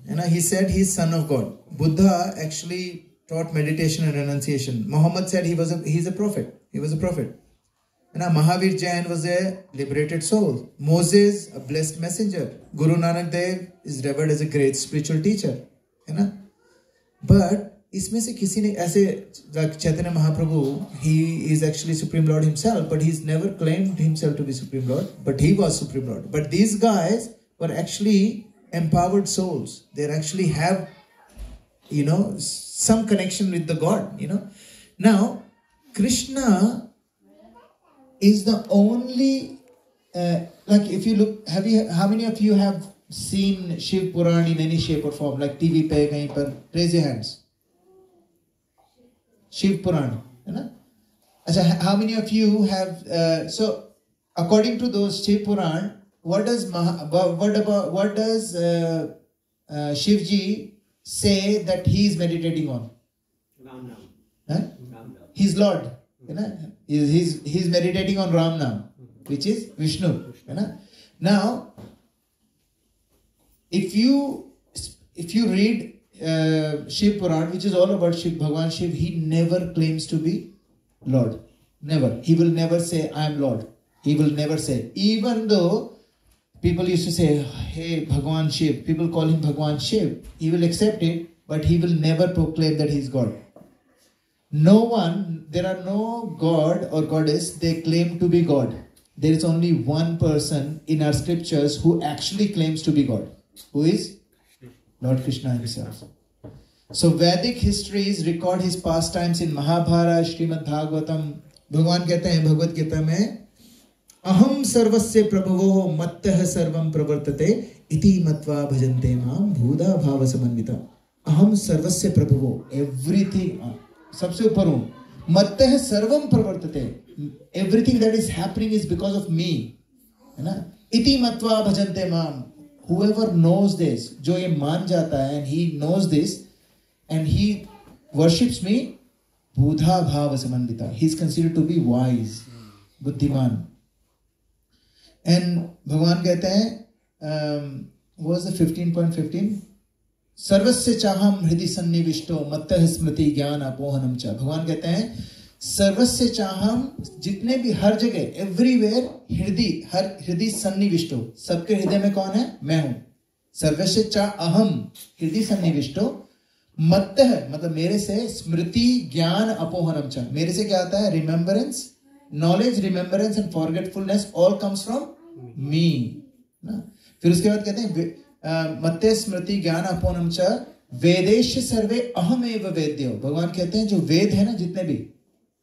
है ना, he said he is son of God. Buddha actually taught meditation and renunciation. Muhammad said he is a prophet. He was a prophet. And Mahavir Jain was a liberated soul. Moses, a blessed messenger. Guru Nanak Dev is revered as a great spiritual teacher. है ना? But इसमें से किसी ने ऐसे, Chaitanya Mahaprabhu, he is actually Supreme Lord himself, but he's never claimed himself to be Supreme Lord, but he was Supreme Lord. But these guys were actually empowered souls. They actually have, some connection with the God, Now, Krishna is the only, like if you look, how many of you have seen Shiv Puran in any shape or form, like TV pe kahin par? Raise your hands. Shiv Puran, how many of you have, so according to those Shiv Puran, what does Shivji say that he is meditating on? Ram Nam. Huh? He's Lord. He's meditating on Ram Nam, which is Vishnu. Now, if you read Shiv Puran, which is all about Shiv, Bhagwan Shiv, he never claims to be Lord. Never. He will never say, I am Lord. He will never say. Even though people used to say, hey, Bhagwan Shiv, people call him Bhagwan Shiv, he will accept it, but he will never proclaim that he is God. There are no God or goddess, they claim to be God. There is only one person in our scriptures who actually claims to be God. Who is? Lord Krishna himself. So Vedic histories record his pastimes in Mahabharata, Srimad Bhagavatam. भगवान कहते हैं भगवत गीता में, अहम सर्वस्य प्रभवो मत्तः सर्वं प्रवर्तते इति मत्वा भजन्ते मां भूदा भाव समन्विता. अहम सर्वस्य प्रभवो, एवरीथिंग, सबसे ऊपर हूं. मत्तः सर्वं प्रवर्तते, everything that is happening is because of me, है ना. इति मत्वा भजन्ते मां, whoever knows this, जो ये मान जाता है, and he knows this and he worships me, बुधा भाव समन्विता, he is considered to be wise, बुद्धिमान. And भगवान कहते हैं, what was the 15.15? सर्वस्य चाहम हृदि सन्निविष्टो मत्तः स्मृति ज्ञान अपोहनम च. भगवान कहते हैं सर्वस्य चाहम, जितने भी, हर जगह, एवरीवेयर, हृदय सन्निविष्टो, सबके हृदय में कौन है? मैं हूं. सर्वस्य चा अहम हृदय सन्निविष्टो मत्तः, मतलब मेरे से, स्मृति ज्ञान अपोहनम च, मेरे से क्या आता है? Remembrance, knowledge, remembrance and forgetfulness all comes from me. फिर उसके बाद कहते हैं मत्ते स्मृति ज्ञान अपोहनम च वेदेश सर्वे अहमेव वेद्यो. भगवान कहते हैं जो वेद है ना, जितने भी,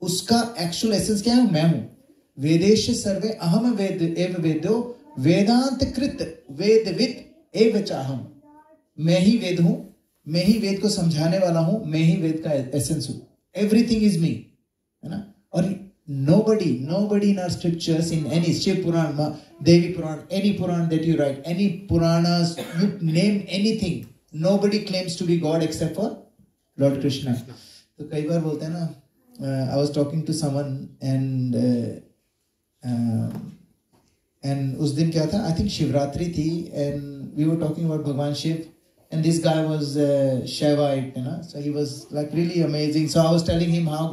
उसका एक्चुअल एसेंस क्या है? मैं हूं. वेदेश सर्वे अहम वेद एव वेद्यो वेदांत कृत वेदविद एव चाहम. मैं ही वेद हूं, मैं ही वेद को समझाने वाला हूं, मैं ही वेद का एसेंस हूं. एवरीथिंग इज मी, है ना. और nobody in our scriptures, in any Shiv Puran, Devi Puran, any Puran that you write, any Puranas, you name anything, nobody claims to be God except for Lord Krishna. तो कई बार बोलते हैं ना, I was talking to someone and उस दिन क्या था? I think Shivratri थी, and we were talking about Bhagwan Shiv, and this guy was Shaivite, so he was like really amazing. So I was telling him how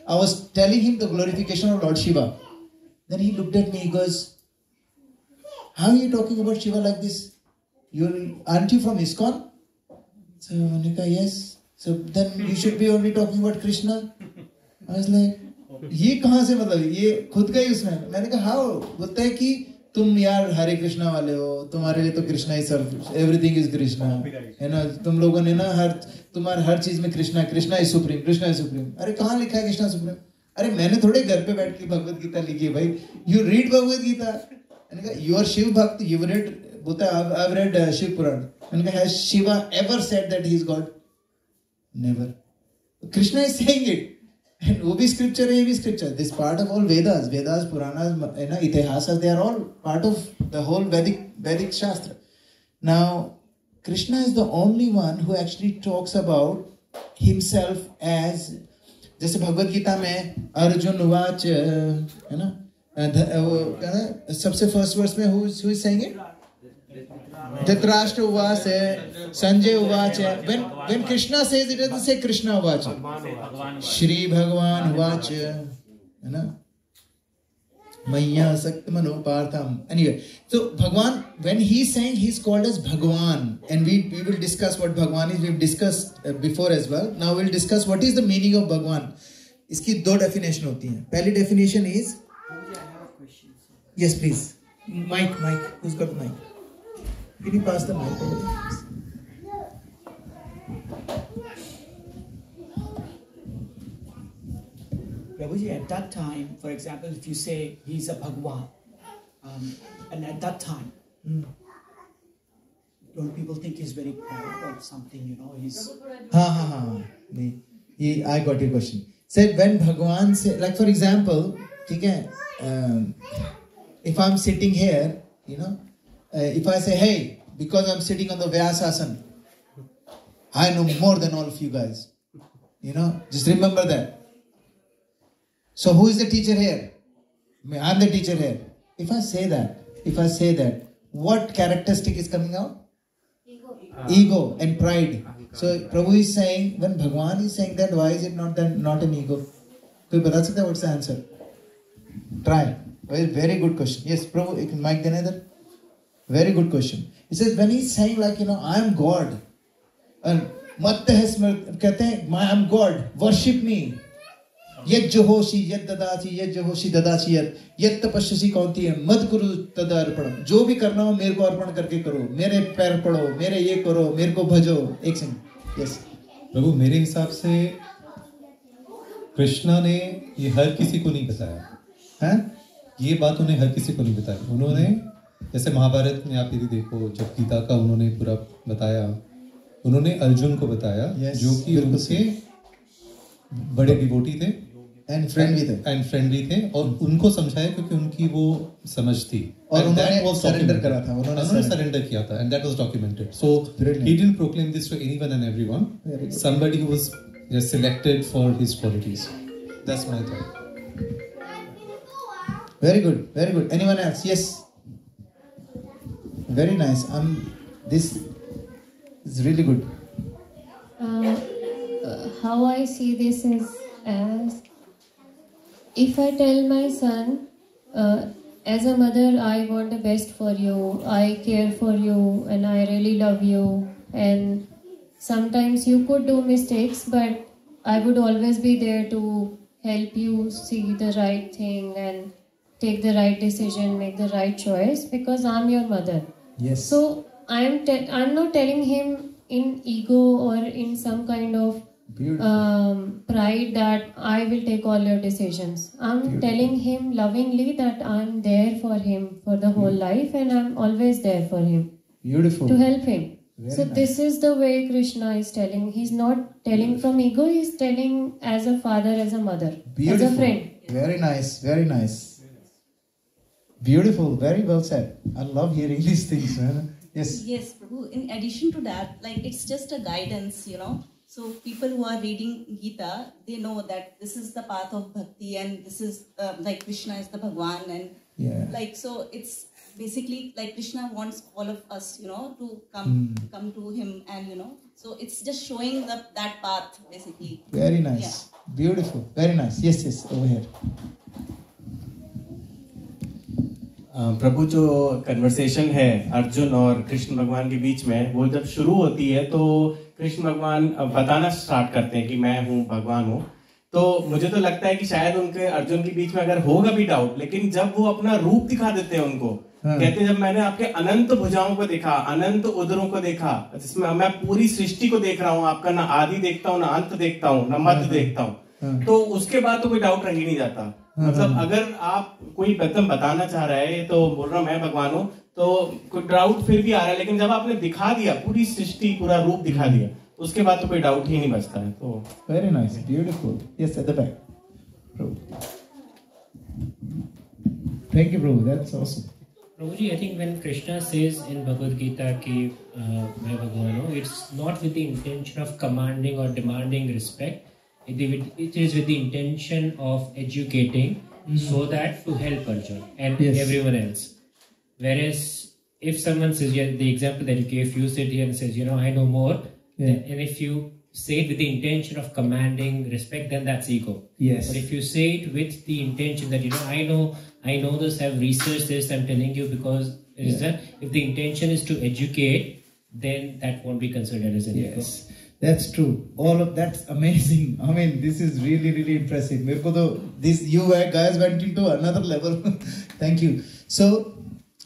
I was telling him the glorification of Lord Shiva. Then he looked at me, he goes, how are you talking about Shiva like this? Aren't you from ISKCON? So I said, yes. So then you should be only talking about Krishna. I was like, ये कहाँ से, मतलब ये खुद का ही उसमें. मैंने कहा, how? बोलता है कि तुम यार हरे कृष्णा वाले हो, तुम्हारे लिए तो कृष्णा ही सब, एवरीथिंग इज कृष्णा, है ना, तुम लोगों ने ना तुम्हारे हर चीज में Krishna, Krishna is supreme, Krishna is supreme. अरे कहाँ लिखा है कृष्णा सुप्रीम? अरे मैंने थोड़े घर पे बैठ के भगवत गीता लिखी है भाई, you read Bhagavad Gita, you are Shiv bhakt, you read, बोलता I have read Shiv Puran, मैंने कहा has Shiva ever said that he is God? Never. Krishna is saying it, and वो भी स्क्रिप्चर है, ये भी scripture, this part of all Vedas, Puranas, है ना, इतिहासas, they are all part of the whole Vedic शास्त्र. Now Krishna is the only one who actually talks about himself as, जैसे भगवत गीता में अर्जुन उवाच, है ना, सबसे फर्स्ट वर्स में who is saying it? Dhritarashtra उवाच है, संजय उवाच है. When Krishna says, it doesn't say Krishna उवाच, श्री भगवान उवाच, है ना, मैया सक्त मनोपार्थम. Anyway, so Bhagwan, when he's saying, he's called as Bhagwan, and we will discuss what Bhagwan is. We've discussed before as well. Now we'll discuss what is the meaning of Bhagwan. इसकी दो definition होती हैं. पहली definition is, yes please, mic, who's got the mic? Can you pass the mic over there? Prabhuji, at that time, for example, if you say he's a Bhagwan, and at that time, don't people think he's very proud or something, you know, he's... I got your question. Said when Bhagwan say, like for example, if I'm sitting here, you know, if I say, hey, because I'm sitting on the Vyasasana, I know more than all of you guys. You know, just remember that. So who is the teacher here? I'm the teacher here. If I say that, what characteristic is coming out? Ego and pride. So Prabhu is saying, when Bhagwan is saying that, why is it not an ego? Koi bata sakta what's the answer? Try. Very good question. Yes, Prabhu, you can mic the another. Very good question. He says, when he's saying like, you know, I am God. And I am God. Worship me. Yet Johoshi, yet Dadachi, yet Johoshi Dadachi, yet tapashasi kaunti hai, mad kuru tadarpanam. जो भी करना हो मेरे को अर्पण करके करो, मेरे पैर पड़ो, मेरे ये करो, मेरे को भजो. एक सेकंड. यस प्रभु, मेरे हिसाब से कृष्णा ने ये हर किसी को नहीं बताया. हैं? ये बात उन्हें हर किसी को नहीं बताई. उन्होंने जैसे महाभारत में आप यदि देखो, जब गीता का उन्होंने पूरा बताया, उन्होंने अर्जुन को बताया, जो कि उनसे बड़े डिवोटी थे एंड फ्रेंडली थे और उनको समझाया क्योंकि उनकी वो समझ थी और उन्होंने सरेंडर करा था, उन्होंने सरेंडर किया था, and that was documented. So he didn't proclaim this to anyone and everyone. Somebody who was just selected for his qualities. That's my thought. Very good, very good. Anyone else? Yes. Very nice. This is really good. How I see this is as, if I tell my son, as a mother, I want the best for you, I care for you, and I really love you, and sometimes you could do mistakes, but I would always be there to help you see the right thing and take the right decision, make the right choice, because I'm your mother. Yes. So I'm not telling him in ego or in some kind of pride that I will take all your decisions. I'm telling him lovingly that I'm there for him for the whole life, and I'm always there for him. Beautiful. To help him. Very so nice. This is the way Krishna is telling. He's not telling from ego, he's telling as a father, as a mother, Beautiful. as a friend. Very nice, very nice. Beautiful, very well said. I love hearing these things, man. Yes. Yes, Prabhu. In addition to that, like it's just a guidance, you know. So people who are reading Gita, they know that this is the path of bhakti, and this is like Krishna is the Bhagwan, and like so it's basically like Krishna wants all of us, you know, to come to him, and you know, so it's just showing that path basically. Very nice. Yeah. Beautiful. Very nice. Yes, over here. प्रभु, जो conversation है अर्जुन और कृष्ण भगवान के बीच में, वो जब शुरू होती है तो कृष्ण भगवान बताना स्टार्ट करते हैं कि मैं हूँ, भगवान हूँ, तो मुझे तो लगता है कि शायद उनके अर्जुन के बीच में अगर होगा भी डाउट, लेकिन जब वो अपना रूप दिखा देते हैं उनको, कहते हैं जब मैंने आपके अनंत भुजाओं को देखा, अनंत उदरों को देखा, जिसमें मैं पूरी सृष्टि को देख रहा हूँ, आपका ना आदि देखता हूँ, ना अंत देखता हूँ, ना मध्य देखता हूँ, तो उसके बाद तो कोई डाउट रह ही नहीं जाता। मतलब अगर आप कोई एकदम बताना चाह रहा है तो बोल रहा मैं भगवान हूँ, तो कोई डाउट फिर भी आ रहा है, लेकिन जब आपने दिखा दिया पूरी सृष्टि, पूरा रूप दिखा दिया, उसके बाद तो कोई डाउट ही नहीं बचता है। तो very nice, beautiful. Yes, at the back. Thank you Prabhu, that's awesome. Prabhuji, I think when Krishna says in Bhagavad Gita ki मैं भगवान हूँ, it's not with the intention of commanding or demanding respect. It is with the intention of educating, so that to help Arjuna and everyone else. Whereas if someone says, the example that you gave, if you sit here and says, I know more, and if you say it with the intention of commanding respect, then that's ego. Yes. But if you say it with the intention that I know this, I've researched this, I'm telling you because if the intention is to educate, then that won't be considered as an ego. That's true. All of that's amazing. I mean, this is really, really impressive. मेरे को तो you guys went into another level. Thank you. So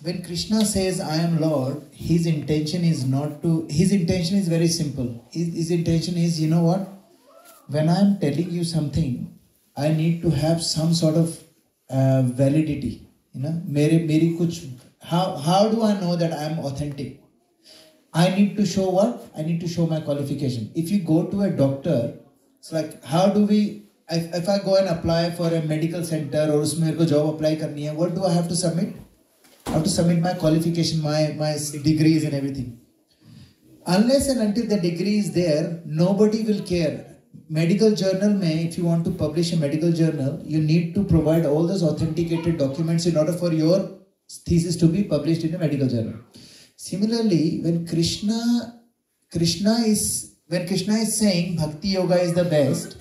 when Krishna says I am Lord, his intention is his intention is very simple. His intention is, you know what? When I am telling you something, I need to have some sort of validity. मेरी कुछ how do I know that I am authentic? I need to show what? I need to show my qualification. If you go to a doctor, it's like, how do we, if I go and apply for a medical center or उसमें मेरे को job apply करनी है, what do I have to submit? I have to submit my qualification, my degrees and everything. Unless and until the degree is there, nobody will care. Medical journal में, if you want to publish a medical journal, you need to provide all those authenticated documents in order for your thesis to be published in a medical journal. Similarly, when Krishna is saying Bhakti Yoga is the best,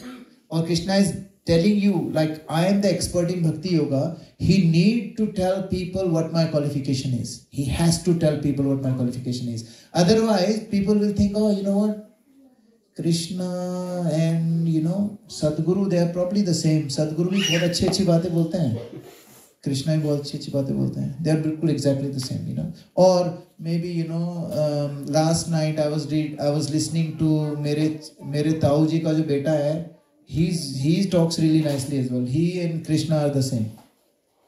or Krishna is telling you like I am the expert in Bhakti Yoga, he need to tell people what my qualification is. He has to tell people what my qualification is. Otherwise, people will think, oh, you know what? Krishna and Sadguru, they are probably the same. Sadguru भी बहुत अच्छी बातें बोलते हैं. Krishna भी बहुत अच्छी बातें बोलते हैं. They are बिल्कुल exactly the same, Or maybe last night I was listening to मेरे ताऊ जी का जो बेटा है, he talks really nicely as well. He and Krishna are the same.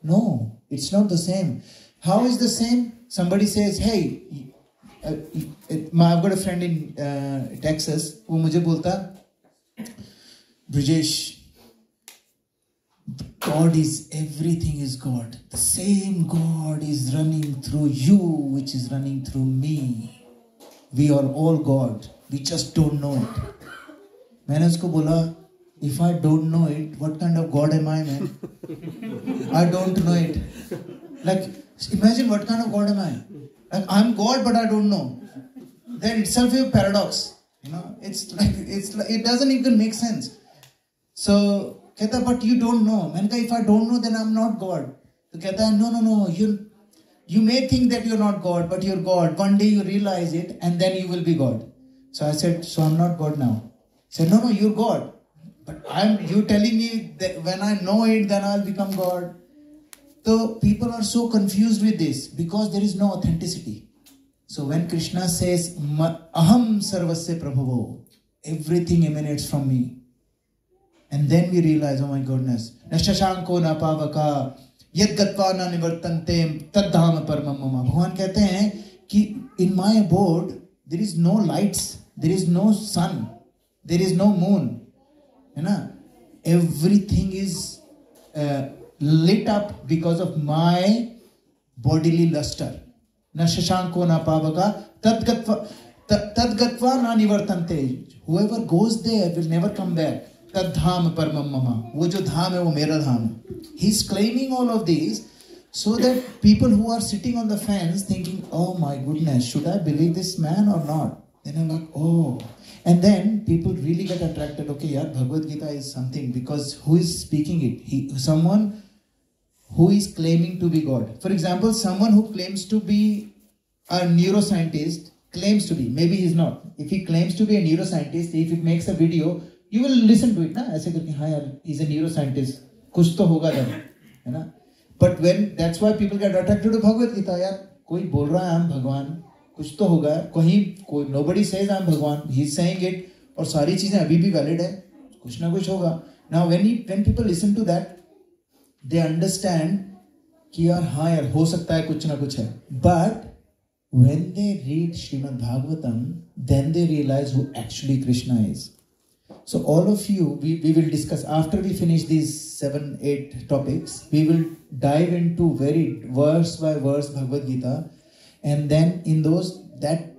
No, it's not the same. How is the same? Somebody says, hey, I've got a friend in Texas वो मुझे बोलता, Brijesh, God is, everything is God. The same God is running through you, which is running through me. We are all God. We just don't know it. मैंने उसको बोला, if I don't know it, what kind of God am I, man? I don't know it. Like, imagine what kind of God am I? Like, I'm God, but I don't know. That itself is a paradox. It's like it doesn't even make sense. So, कहता, but you don't know. मैंने कहा, if I don't know, then I'm not God. तो कहता है, no. You may think that you're not God, but you're God. One day you realize it, and then you will be God. So I said, so I'm not God now. He said, no, you're God. But you telling me that when I know it, then I'll become God. So people are so confused with this because there is no authenticity. So when Krishna says, Aham sarvasya prabhavo, everything emanates from me. And then we realize, oh my goodness, Nashashanko na pavaka, yad gatva na nivartante, taddham paramam mama. Bhagavan कहते हैं कि in my abode, there is no lights, there is no sun, there is no moon. Everything is lit up because of my bodily luster. Na shashanko na pavaka tadgatva na nivartante. Whoever goes there will never come back. Tadham paramam mama. Wo jo dham hai wo mera dham. He's claiming all of these so that people who are sitting on the fence thinking, oh my goodness, should I believe this man or not? Then I'm like, oh. And then people really get attracted. Okay, yaar, Bhagavad Gita is something, because who is speaking it? Someone who is claiming to be God. For example, someone who claims to be a neuroscientist, maybe he's not. If he claims to be a neuroscientist, if he makes a video, you will listen to it ना, ऐसे करके हाँ यार, he's a neuroscientist, कुछ तो होगा then, है ना? But when that's why people get attracted to Bhagavad Gita, यार कोई बोल रहा है हम भगवान, कुछ तो होगा, कोई nobody says I'm भगवान, he's saying it, और सारी चीजें अभी भी valid है, कुछ ना कुछ होगा. Now when people listen to that, they understand कि यार हाँ यार हो सकता है कुछ ना कुछ है. But when they read Srimad Bhagavatam, then they realize who actually Krishna is. So all of you, we will discuss after we finish these 7-8 topics. We will dive into very verse by verse Bhagavad Gita, and then in that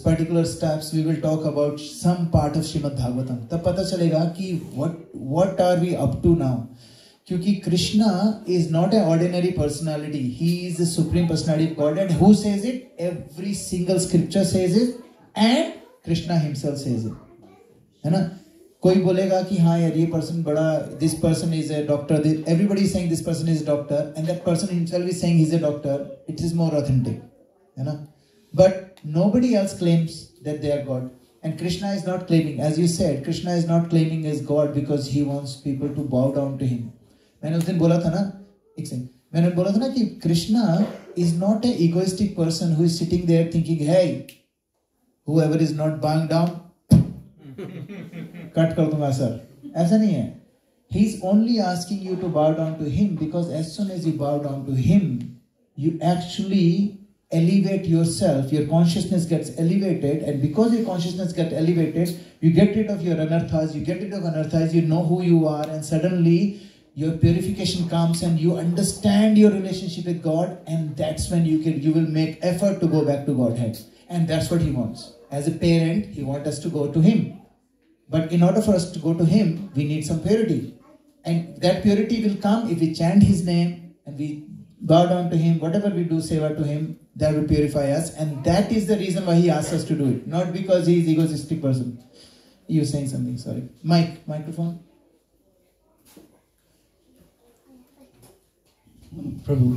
particular steps we will talk about some part of Srimad Bhagavatam. तब पता चलेगा कि what are we up to now? क्योंकि Krishna is not an ordinary personality. He is the supreme personality of God. And who says it? Every single scripture says it, and Krishna himself says it. है ना? कोई बोलेगा कि हाँ यार ये person बड़ा, this person is a doctor. Everybody is saying this person is a doctor, and that person himself is saying he's a doctor. It is more authentic, है ना? But nobody else claims that they are God. And Krishna is not claiming, as you said, Krishna is not claiming as God because he wants people to bow down to him. मैंने उस दिन बोला था ना, एक second, मैंने बोला था ना कि Krishna is not an egoistic person who is sitting there thinking, hey, whoever is not bowing down, cut कर दूंगा सर. ऐसा नहीं है. He is only asking you to bow down to him because as soon as you bow down to him, you actually elevate yourself, your consciousness gets elevated, and because your consciousness gets elevated, you get rid of your anarthas, you know who you are, and suddenly your purification comes and you understand your relationship with God, and that's when you will make effort to go back to Godhead. And that's what he wants. As a parent, he wants us to go to him. But in order for us to go to him, we need some purity. And that purity will come if we chant his name and we bow down to him, whatever we do, seva to him, that will purify us. And that is the reason why he asks us to do it. Not because he is an egoistic person. You were saying something, sorry. Microphone. प्रभु,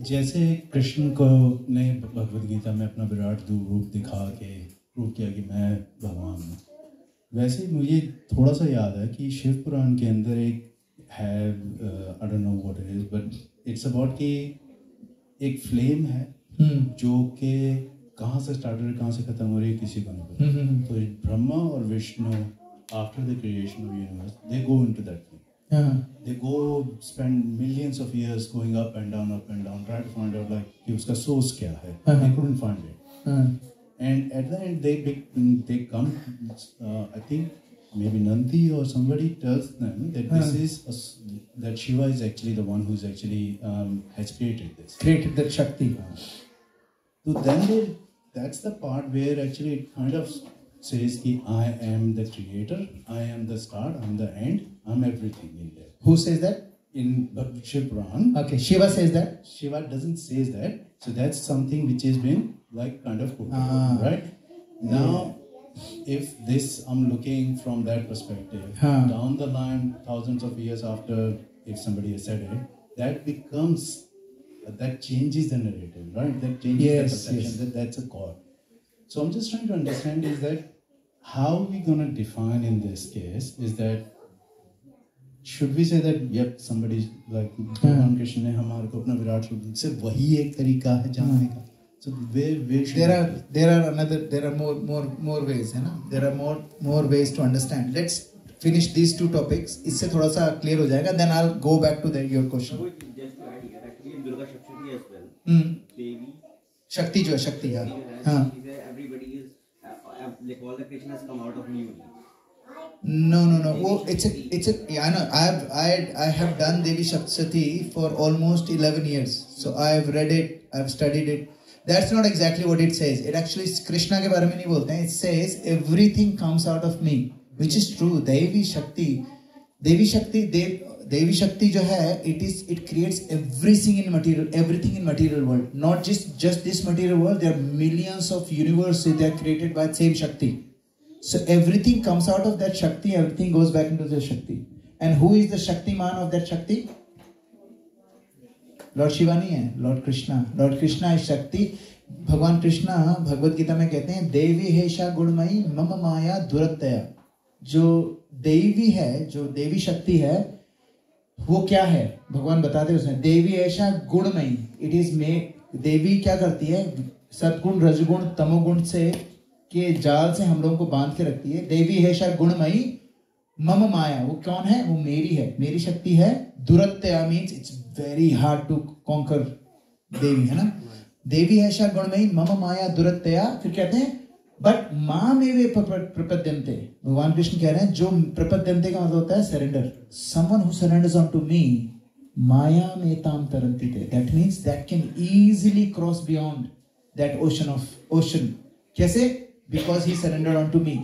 जैसे कृष्ण को ने भगवद गीता में अपना विराट रूप दिखा के prove किया कि मैं भगवान हूँ, वैसे मुझे थोड़ा सा याद है कि शिव पुराण के अंदर एक है, I don't know what it is, but it's about कि एक फ्लेम है जो कि कहाँ से स्टार्ट हो रही कहाँ से खत्म हो रही है किसी को नहीं पता. तो ब्रह्मा और Vishnu after the creation of universe they go into that flame. They go spend millions of years going up and down, try to find out like कि उसका source क्या है. They couldn't find it. And at the end they come. I think maybe Nandi or somebody tells them that this is that Shiva is actually the one who's actually has created this. Created that Shakti. So then that's the part where actually it kind of says कि I am the creator, I am the start, I am the end, I am everything in there. Who says that? In Shiv Puran. Okay, Shiva says that? Shiva doesn't say that. So that's something which has been like kind of put together, right? Now, if this, I'm looking from that perspective, down the line, thousands of years after, if somebody has said it, that becomes, that changes the narrative, right? That changes the perception that that's a God. So I'm just trying to understand is that how we're going to define in this case is that should we say that yep somebody like Bhagwan Krishna ने हमारे को अपना विराट रूप से वही एक तरीका है जानने का. So where should there are more ways, है ना? There are more ways to understand. Let's finish these two topics. इससे थोड़ा सा clear हो जाएगा. Then I'll go back to your question. Just to add here, actually in Durga Shakti as well. Devi. Shakti जो है शक्ति हाँ. Everybody is like all the Krishnas come out of me. No. Oh, it's a. Yeah, I know. I have done Devi Shakti for almost 11 years. So I have read it. I have studied it. That's not exactly what it says. It actually Krishna के बारे में नहीं बोलते हैं. It says everything comes out of me, which is true. Devi Shakti जो है, it creates everything in material world. Not just this material world. There are millions of universes that are created by the same Shakti. So everything comes out of that Shakti. Everything goes back into the Shakti. And who is the Shaktiman of that Shakti? Lord Shiva नहीं है. Lord Krishna. Lord Krishna is Shakti. भगवान कृष्णा भगवद गीता में कहते हैं देवी हेशा गुणमयी मम माया दुरत्यया. जो देवी है, जो देवी शक्ति है, वो क्या है भगवान बताते हैं उसमें, देवी ऐसा गुणमयी, इट इज में देवी क्या करती है, सदगुण रजगुण तमोगुण से के जाल से हम लोगों को बांध के रखती है। देवी ऐसा गुणमयी मम माया, वो कौन है, वो मेरी है, मेरी शक्ति है। दुरत्या means it's very hard to conquer Devi, है ना। देवी ऐसा गुणमयी मम माया दुरत्या, फिर कहते हैं बट मां में वे प्रपद्यन्ते, भगवान कृष्ण कह रहे हैं जो प्रपद्यन्ते का मतलब होता है surrender, someone who surrenders on to me माया में ताम तरंती थे, that means that can easily cross beyond that ocean of ocean. कैसे? Because he surrendered on to me.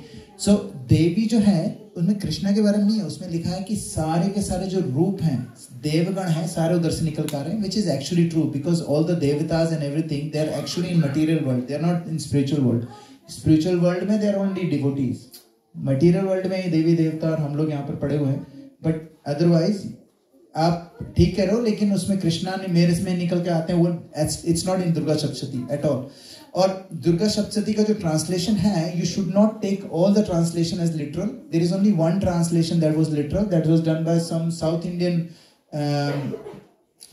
So Devi जो है उनमें कृष्णा के बारे में नहीं है, उसमें लिखा है कि सारे के सारे जो रूप हैं देवगण हैं सारे उधर से निकल कर आ रहे हैं, which is actually true because all the devatas and everything they are actually in material world, they are not in spiritual world. Spiritual world में they are only devotees, material world में देवी देवता और हम लोग यहाँ पर पड़े हुए हैं। बट अदरवाइज आप ठीक कह रहे हो, लेकिन उसमें कृष्णा ने मेरे में निकल के आते हैं, वो it's not in Durga Saptashati at all. और दुर्गा सप्तशती का जो ट्रांसलेशन है, you should not take all the translation as literal, there is only one translation that was literal, that was done by some South Indian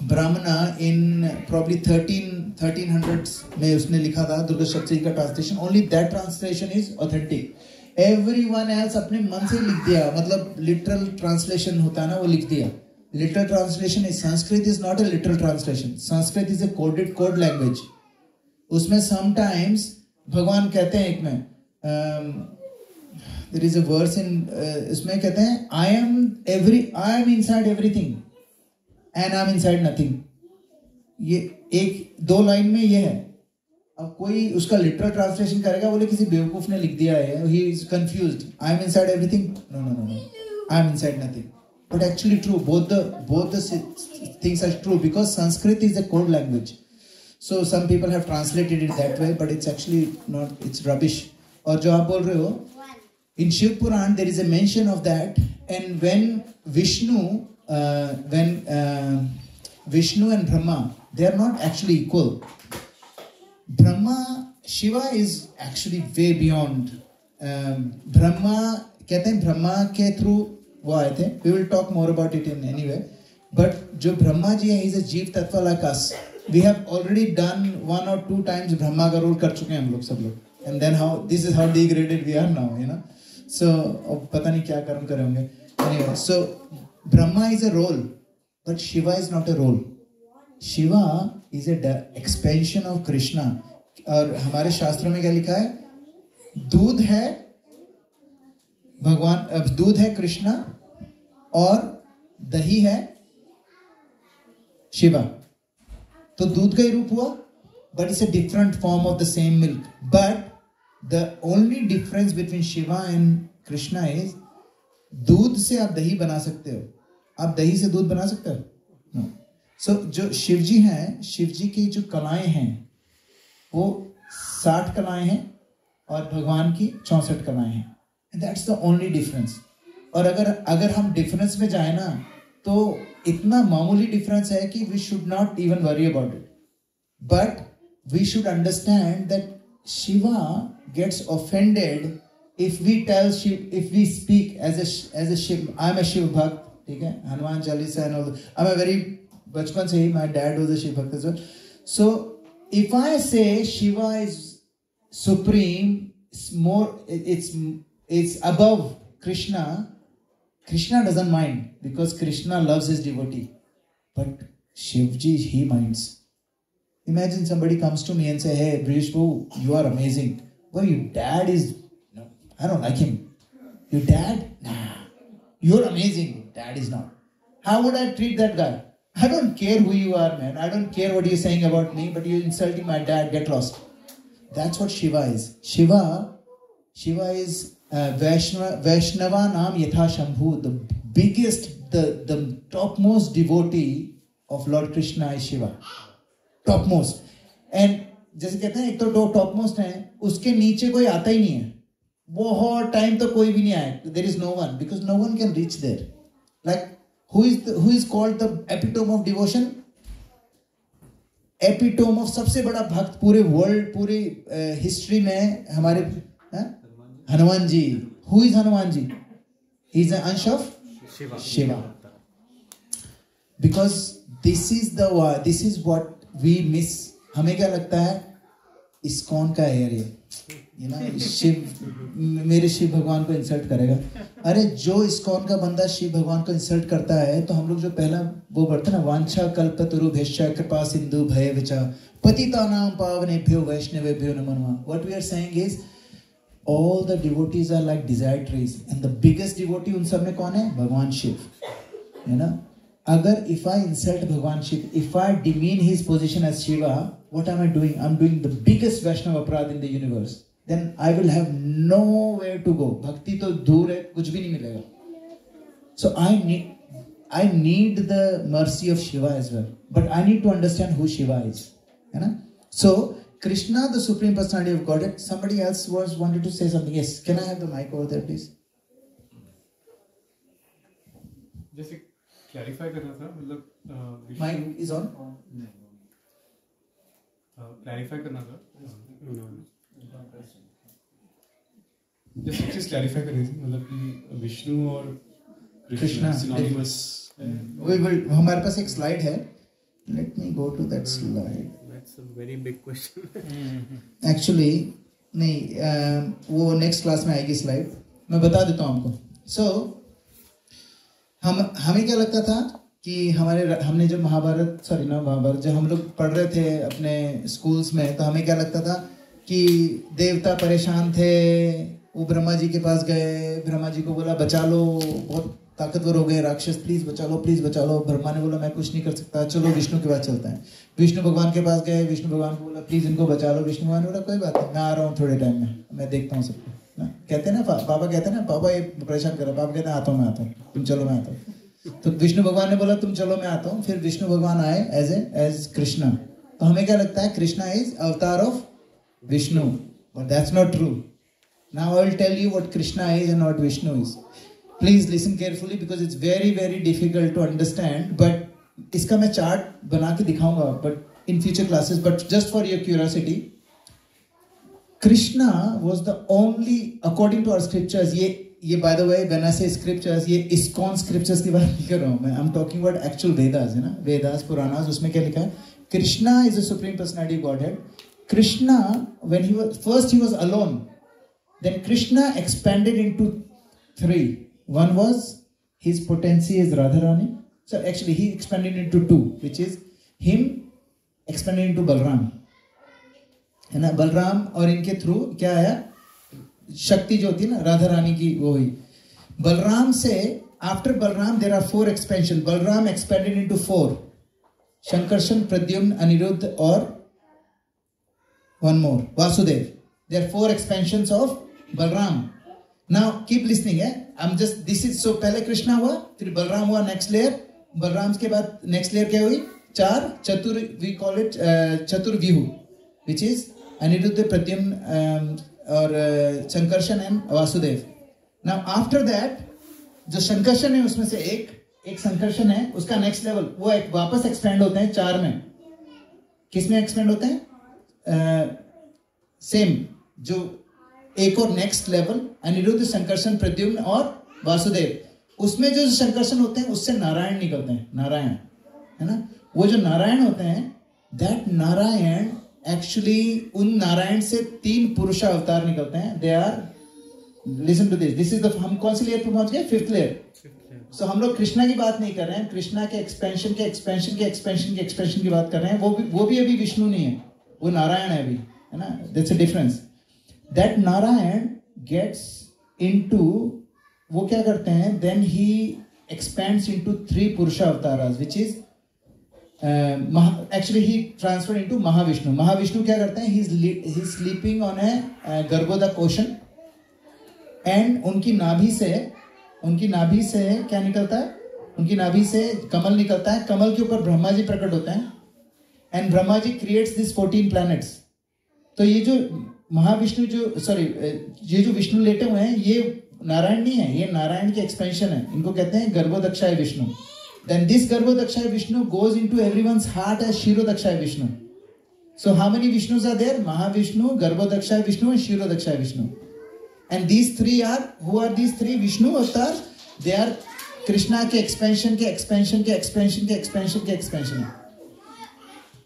Brahmana in probably 1300s में उसने लिखा था दुर्गा सप्तशती का translation. Only that translation is authentic, everyone else अपने मन से लिख दिया, मतलब लिटरल ट्रांसलेशन होता है ना, वो लिख दिया। Literal translation is, Sanskrit is not a literal translation, Sanskrit is a coded code language. उसमें समटाइम्स भगवान कहते हैं, एक में देयर इज अ वर्स इन, इसमें कहते हैं आई am inside everything and I am inside nothing. ये एक दो लाइन में ये है। अब कोई उसका लिटरल ट्रांसलेशन करेगा, बोले किसी बेवकूफ ने लिख दिया है, he is confused, I am inside everything, no no no no, I am inside nothing. But actually true, both the things are true because Sanskrit is a code language. So some people have translated it that way, but it's actually not, it's rubbish. और जो आप बोल रहे हो, in Shiv Puran there is a mention of that, and when Vishnu and Brahma, they are not actually equal. Shiva is actually way beyond. Brahma कहते हैं ब्रह्मा के through वो आए थे, we will talk more about it in anyway, but जो ब्रह्मा जी है, he is a जीव तत्व like us. We have already done 1 or 2 times Brahma का रोल कर चुके हैं हम लोग सब लोग, and then how this is how degraded we are now, you know. So पता नहीं क्या कर्म करे होंगे। Anyway, so Brahma is a role, but Shiva is not a role. Shiva is a expansion of Krishna. और हमारे शास्त्रों में क्या लिखा है, दूध है भगवान, दूध है कृष्णा और दही है शिवा, तो दूध का ही रूप हुआ, but it's a different form of the same milk. But the only difference between Shiva and Krishna is दूध से आप दही बना सकते हो, आप दही से दूध बना सकते हो? नो। सो जो शिव जी हैं, शिव जी की जो कलाएं हैं वो 60 कलाएं हैं और भगवान की 64 कलाएं हैं। That's the only difference. और अगर हम डिफरेंस में जाए ना, तो इतना मामूली डिफरेंस है कि we should not even worry about it, but we should understand that Shiva gets offended if we tell Shiv, if we speak as a Shiv, I am a Shiv भक्त, ठीक है, Hanuman Chalisa and all, I'm a very बचपन से ही, my dad was a Shiv भक्त as well. So if I say Shiva is supreme, it's more, it's above Krishna. Krishna doesn't mind because Krishna loves his devotee, but Shivji, he minds. Imagine somebody comes to me and say, hey Brishbu, you are amazing, but your dad is, I don't like him. Your dad? Nah. You're amazing. Dad is not. How would I treat that guy? I don't care who you are, man. I don't care what you're saying about me, but you're insulting my dad. Get lost. That's what Shiva is. Shiva is Vaishnava Naam Yatha Shambhu. The biggest, the topmost devotee of Lord Krishna is Shiva. Topmost. And जैसे कहते हैं, एक तो दो topmost हैं, उसके नीचे कोई आता ही नहीं है। बहुत टाइम तो कोई भी नहीं आया, there is no one, because no one can reach there. Like who is called the epitome of devotion? Epitome of सबसे बड़ा भक्त पूरे वर्ल्ड, पूरी हिस्ट्री में हमारे Hanuman ji. Who is Hanuman ji? He is an ansh of Shiva. Because this is what we miss. हमें क्या लगता है इस्कॉन का एरिया, you know, शिव मेरे शिव भगवान को इंसल्ट करेगा. अरे जो इस्कॉन का बंदा शिव भगवान को इंसल्ट करता है तो हम लोग जो पहला वो पढ़ते ना, वांछा कल्पतरुभ्यश्च कृपा सिंधु भय विचा पतितानां पावनेभ्यो वैष्णवेभ्यो नमो नमः. What we are saying is all the devotees are like desire trees and the biggest devotee उन सब में कौन है? भगवान शिव. You know, अगर if I insult भगवान Shiv, if I demean his position as Shiva, what am I doing? I'm doing the biggest Vaishnava अपराध in the universe. Then I will have nowhere to go. भक्ति तो दूर है, कुछ भी नहीं मिलेगा. So I need the mercy of Shiva as well. But I need to understand who Shiva is. You know? So Krishna, the Supreme Personality of Godhead. Somebody else wanted to say something. Yes, can I have the mic over there, please? जैसे clarify करना था, मतलब mic is on. Clarify करना था, जैसे चीज clarify करनी थी, मतलब कि विष्णु और कृष्णा सिनोनिमस. हमारे पास एक स्लाइड है. Let me go to that slide. That's a very big question. Actually नहीं, वो नेक्स्ट क्लास में आएगी स्लाइड, मैं बता देता हूँ आपको. So हमें क्या लगता था कि हमने जब महाभारत जब हम लोग पढ़ रहे थे अपने स्कूल्स में, तो हमें क्या लगता था कि देवता परेशान थे, वो ब्रह्मा जी के पास गए, ब्रह्मा जी को बोला बचा लो, बहुत ताकतवर हो गए राक्षस, प्लीज बचा लो, प्लीज बचा लो. ब्रह्मा ने बोला मैं कुछ नहीं कर सकता, चलो विष्णु के पास चलते हैं. विष्णु भगवान के पास गए, विष्णु भगवान को बोला प्लीज इनको बचा लो. विष्णु भगवान ने बोला कोई बात नहीं, मैं आ रहा हूँ थोड़े टाइम में, मैं देखता हूँ सबको. कहते हैं ना पापा कहते हैं ना, पापा ये परेशान कर रहा, पापा कहते हैं आता हूँ मैं आता हूँ, तुम चलो मैं आता हूँ. तो विष्णु भगवान ने बोला तुम चलो मैं आता हूँ. फिर विष्णु भगवान आए एज कृष्णा. तो हमें क्या लगता है Krishna is avatar of Vishnu, but that's not true. Now I will tell you what Krishna is and what Vishnu is. Please listen carefully because it's very very difficult to understand. But इसका मैं चार्ट बना के दिखाऊंगा but in future classes. But just for your curiosity, Krishna was the only, according to our scriptures, ये by the way when I say scriptures, ये ISKCON scriptures की बात नहीं कर रहा हूँ मैं. I'm talking about actual Vedas, है ना, Vedas, Puranas. उसमें क्या लिखा है? Krishna is the Supreme Personality of Godhead. Krishna, when he was alone. Then Krishna expanded into 3. One was his potency as Radharani. So actually he expanded into 2, which is him expanded into Balram. है ना, बलराम और इनके through क्या आया, शक्ति जो होती है ना राधा रानी की, वो हुई. बलराम से after Balram there are 4 expansion. Balram expanded into 4. Sankarshan, Pradyumna, Aniruddha और one more Vasudev. There are 4 expansions of Balram. Now keep listening है. I am just this is. So पहले कृष्णा हुआ, फिर बलराम हुआ नेक्स्ट लेयर. बलराम के बाद नेक्स्ट लेयर क्या हुई? 4 चतुर, we call it Chaturvyuha, which is Aniruddha, Pradyumna और Sankarshan and Vasudev. Now after that, जो संकर्षण है उसमें से एक संकर्षण है, उसका नेक्स्ट लेवल वो वापस एक्सपेंड होते हैं 4 में. किसमें एक्सपेंड होते हैं? सेम जो एक और नेक्स्ट लेवल अनिरुद्ध, संकर्षण, प्रद्युम्न और वासुदेव. उसमें जो संकर्षण होते हैं उससे नारायण निकलते हैं. नारायण है ना, वो जो नारायण होते हैं, दैट नारायण एक्चुअली उन नारायण से 3 पुरुष अवतार निकलते हैं. They are, listen to this is the, हम कौन सी लेयर पे पहुंच गए? 5th layer. सो हम लोग कृष्णा की बात नहीं कर रहे हैं, कृष्णा के एक्सपेंशन की बात कर रहे हैं. वो भी अभी विष्णु नहीं है, वो नारायण है अभी, है ना. That's a difference. That Narayan gets into, वो क्या करते हैं, then he expends into 3 purusha avataras, which is actually he transferred into Mahavishnu. Mahavishnu क्या करते हैं? He's sleeping on a Garbhodaka ocean and उनकी नाभि से क्या निकलता है? उनकी नाभि से कमल निकलता है. कमल के ऊपर ब्रह्मा जी प्रकट होते हैं and Brahma ji creates these 14 planets. तो ये जो महाविष्णु ये जो विष्णु लेटे हुए हैं, ये नारायण नहीं है, ये नारायण की एक्सपेंशन है. इनको कहते हैं गर्भोदक्षाय Vishnu. Then this Garbhodakshay Vishnu goes into everyone's heart as Shirodakshay Vishnu. So how many Vishnus are there? Mahavishnu, Garbhodakshay Vishnu and Shirodakshay Vishnu. And these 3 are, who are these 3 Vishnu avatars? They are Krishna के expansion के expansion के expansion के expansion के expansion.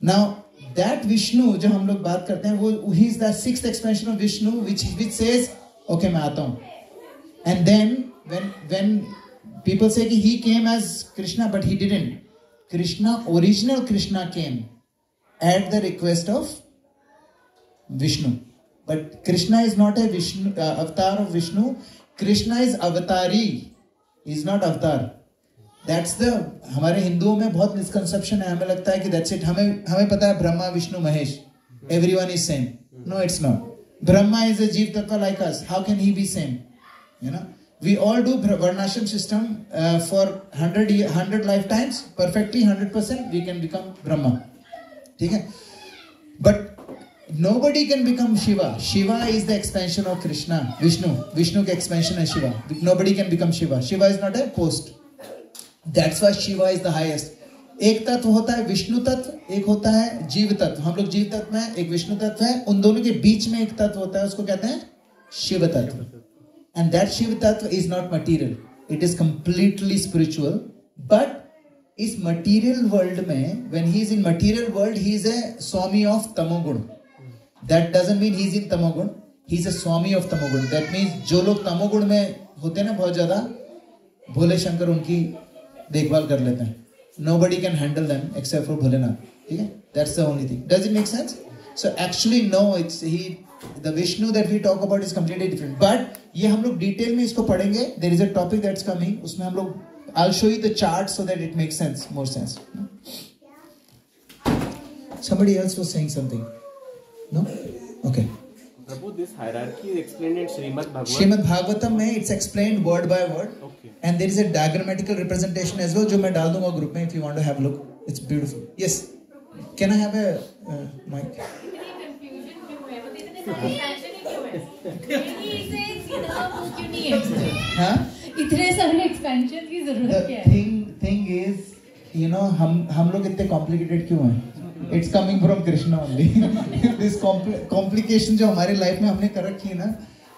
Now that Vishnu जो हम लोग बात करते हैं वो ही is the sixth expansion of Vishnu which says okay मैं आता हूँ. And then when people say कि he came as Krishna but he didn't. Krishna, original Krishna came at the request of Vishnu. But Krishna is not a Vishnu avatar of Vishnu. Krishna is avatari. He is not avatar. That's the हमारे हिंदुओं में बहुत misconception है. हमें लगता है कि that's it. हमें पता है Brahma Vishnu Mahesh. Everyone is same. No, it's not. Brahma is a जीव तत्व like us. How can he be same? You know. We all do Varnashram system for 100 lifetimes. Perfectly 100% we can become Brahma. ठीक है? But nobody can become Shiva. Shiva is the expansion of Krishna. Vishnu के expansion है Shiva. Nobody can become Shiva. Shiva is not a post. That's why Shiva is the highest. एक तत्व होता है विष्णु तत्व, एक होता है जीव तत्व. हम लोग जीव तत्व में, एक विष्णु तत्व है. उन दोनों के बीच में एक तत्व होता है, उसको कहते हैं शिव तत्व. And that Shiva Tattva is not material. It is completely spiritual. But इस material world में, when he is in material world, he is a Swami of Tamogun. That doesn't mean he is in Tamogun. He is a Swami of Tamogun. That means जो लोग तमोगुण में होते हैं ना बहुत ज़्यादा, भोले शंकर उनकी देखभाल कर लेते हैं. Nobody can handle them except for Bholenath. ठीक है? That's the only thing. Does it make sense? So actually no, it's the Vishnu that we talk about is completely different. But ये हम लोग डिटेल में इसको पढ़ेंगे. There is a topic that's coming. उसमें हम लोग I'll show you the chart so that it makes sense, more sense. Somebody else was saying something. No? Okay. Prabhu, this hierarchy is explained in Srimad Bhagavatam. Srimad Bhagavatam में it's explained word by word. Okay. And there is a diagrammatical representation as well जो मैं डाल दूँगा group में if you want to have a look. It's beautiful. Yes. Can I have a mic? इतने सारे expansion की जरूरत क्या है? Thing is, you know, हम लोग इतने complicated क्यों हैं? It's coming from Krishna only. This complication जो हमारे life में हमने कर रखी है ना,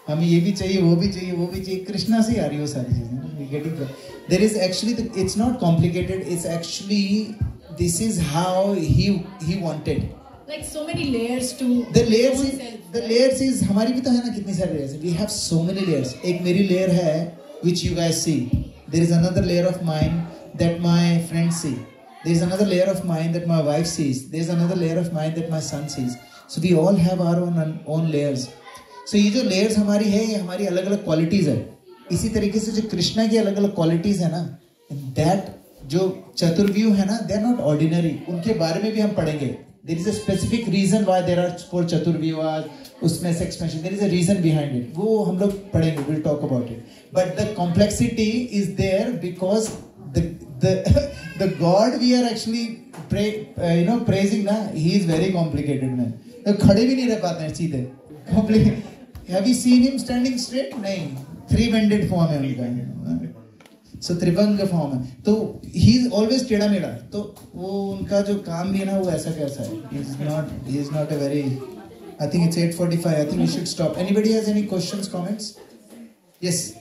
हमें ये भी चाहिए, वो भी चाहिए, वो भी चाहिए. कृष्णा से आ रही है वो सारी चीजें. There is actually, it's not complicated. It's actually, this is how he wanted. Like so many layers to the layers is हमारी भी तो है ना कितनी सारी layers. We have so many layers. एक मेरी layer है which you guys see. There is another layer of mine that my friends see. There is another layer of mine that my wife sees. There is another layer of mine that my son sees. So we all have our own layers. So ये जो layers हमारी है ये हमारी अलग अलग qualities है. इसी तरीके से जो कृष्णा की अलग अलग qualities है ना, that जो चतुर्व्यूह है ना, they are not ordinary. उनके बारे में भी हम पढ़ेंगे. There is a specific reason why there are 4 चतुर्व्यूह, उसमें से expansion. There is a reason behind it. वो हम लोग पढ़ेंगे. We'll talk about it. But the complexity is there because the God we are actually praising ना, he is very complicated man. तो खड़े भी नहीं रह पाते हैं सीधे. Have you seen him standing straight? नहीं. 3-bended form है उनका. So त्रिभंग फॉर्म है. तो he is always टेढ़ा मेढ़ा. तो वो उनका जो काम भी है ना वो ऐसा कैसा है. He is not a very. I think it's 8:45. I think we should stop. Anybody has any questions, comments? Yes.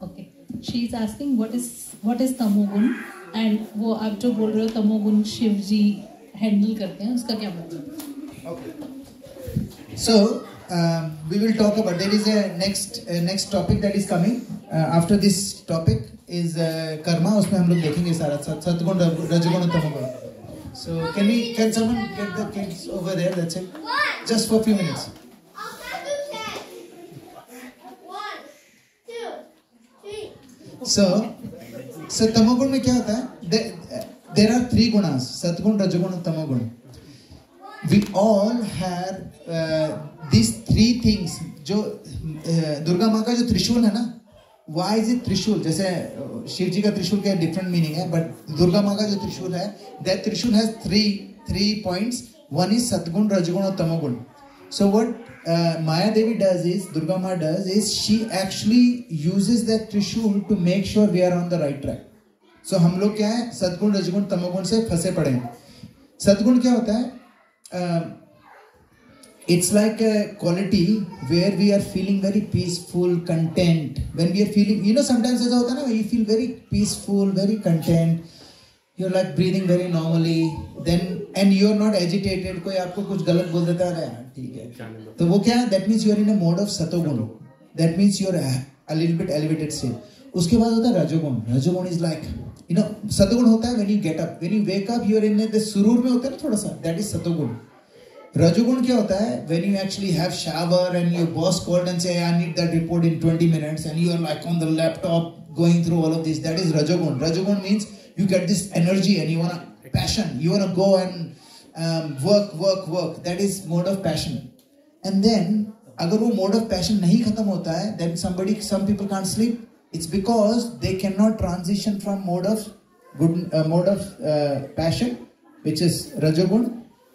Okay. She is asking what is तमोगुण and वो आप जो बोल रहे हो तमोगुण शिव जी हैंडल करते हैं उसका क्या मतलब? Okay. So. We will talk about. There is a next topic that is coming. After this topic is karma. उसमें हम लोग देखेंगे सारा सत्गुण, रजगुण और तमोगुण. So can someone get the kids over there? That's it. Just for a few minutes. So तमोगुण में क्या होता है? There are 3 gunas: सत्गुण, रजगुण और तमोगुण. We all have these 3 things. जो दुर्गा माँ का जो त्रिशूल है ना, why is it त्रिशूल? जैसे शिव जी का त्रिशूल का different meaning है, but दुर्गा माँ का जो त्रिशूल है, that त्रिशूल has 3 points. One is सत्गुण, रजगुण और तमोगुण. So what Maya Devi does is, Durga Ma does is, she actually uses that त्रिशूल to make sure we are on the right track. So हम लोग क्या है, सत्गुण, रजगुण, तमोगुण से फंसे पड़े हैं. सत्गुण क्या होता है? it's like a quality where we are feeling very peaceful, content. When we are feeling, you know, sometimes ऐसा होता है ना, you feel very peaceful, very content. You're like breathing very normally. Then and you're not agitated. कोई आपको कुछ गलत बोल देता है, ठीक है. तो वो क्या? That means you're in a mode of सतोगुण. That means you're a little bit elevated state. उसके बाद होता है रजोगुण. रजोगुण is like, you know, सतोगुण होता है when you get up, when you wake up, you're in the सुरूर में होता है ना थोड़ा सा. That is सतोगुण. रजोगुण क्या होता है? When you actually have shower and your boss called and say, I need that report in 20 minutes, and you are like on the laptop going through all of this. That is rajogun. Rajogun means you get this energy and you wanna passion. You wanna go and work. That is mode of passion. And then अगर वो mode of passion नहीं खत्म होता है, then some people can't sleep. It's because they cannot transition from mode of passion, which is rajogun,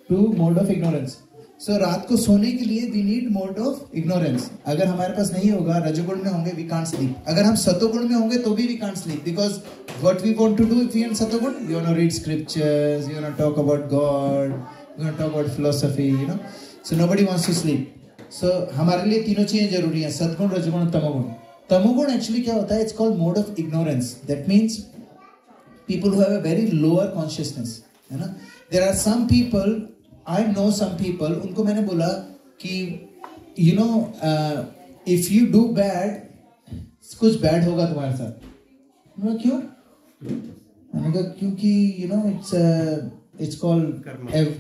to mode of ignorance. So रात को सोने के लिए we need mode of ignorance. अगर हमारे पास नहीं होगा, रजोगुण में होंगे, we can't sleep. अगर हम सतोगुण में होंगे तो भी we can't sleep, because what we want to do if we are in सतोगुण, you want to read scriptures, you want to talk about God, you want to talk about philosophy, you know. So nobody wants to sleep. So हमारे लिए तीनों चीजें जरूरी हैं, सतगुण, रजोगुण, तमोगुण. तमोगुण एक्चुअली क्या होता है? It's called mode of ignorance. That means people who have a very lower consciousness, है ना. There are some people, I know some people, उनको मैंने बोला कि you know if you do bad, कुछ bad होगा तुम्हारे साथ. मैंने क्यों? मैंने कहा क्योंकि you know it's called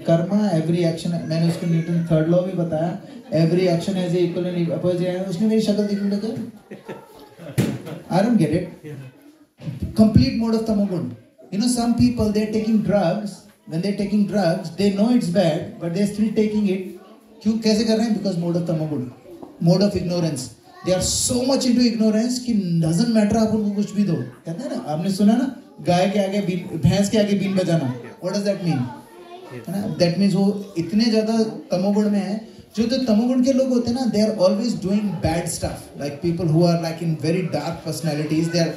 karma. Every action, मैंने उसको न्यूटन थर्ड लॉ भी बताया. Every action has a equal and opposite reaction. उसने मेरी शक्ल देखने लगा. I don't get it. Complete mode of tamogun. You know, some people, they're taking drugs. When they're taking drugs, they know it's bad, but they're still taking it. क्यों? कैसे कर रहे हैं? Because mode of tamogun, mode of ignorance. They are so much into ignorance कि doesn't matter आप उनको कुछ भी दो. कहते हैं ना, आपने सुना ना, गाय के आगे बीन, भैंस के आगे बीन बजाना. What does that mean? है ना? That means वो इतने ज़्यादा तमोगुण में है. जो तमोगुण के लोग होते हैं ना, they are always doing bad stuff. Like people who are like in very dark personalities, they are.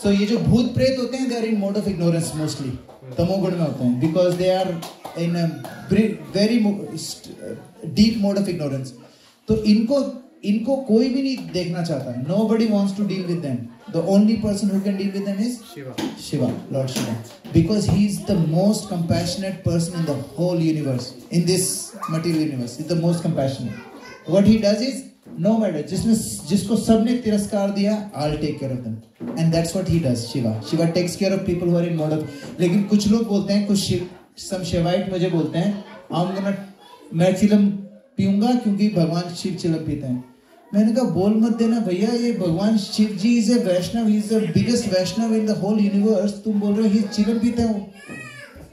So ये जो भूत प्रेत होते हैं, they are in mode of ignorance mostly. तमोगुण में होते हैं, because they are in a very deep mode of ignorance. तो इनको कोई भी नहीं देखना चाहता है. Nobody wants to deal with them. The only person who can deal with them is Shiva, Lord Shiva, because he is the most compassionate person in the whole universe, in this material universe. He is the most compassionate. What he does is, no matter जिसको सबने तिरस्कार दिया, I'll take care of them, and that's what he does. Shiva takes care of people who are in mode of. लेकिन कुछ लोग बोलते हैं, some Shivite मुझे बोलते हैं, मैं चिलम पीऊंगा क्योंकि भगवान शिव चिलम पीते हैं. मैंने कहा बोल मत देना भैया, ये भगवान Shiv ji is a Vaishnav, he is the biggest Vaishnav in the whole universe. तुम बोल रहे हो ही चिलम पीते हैं.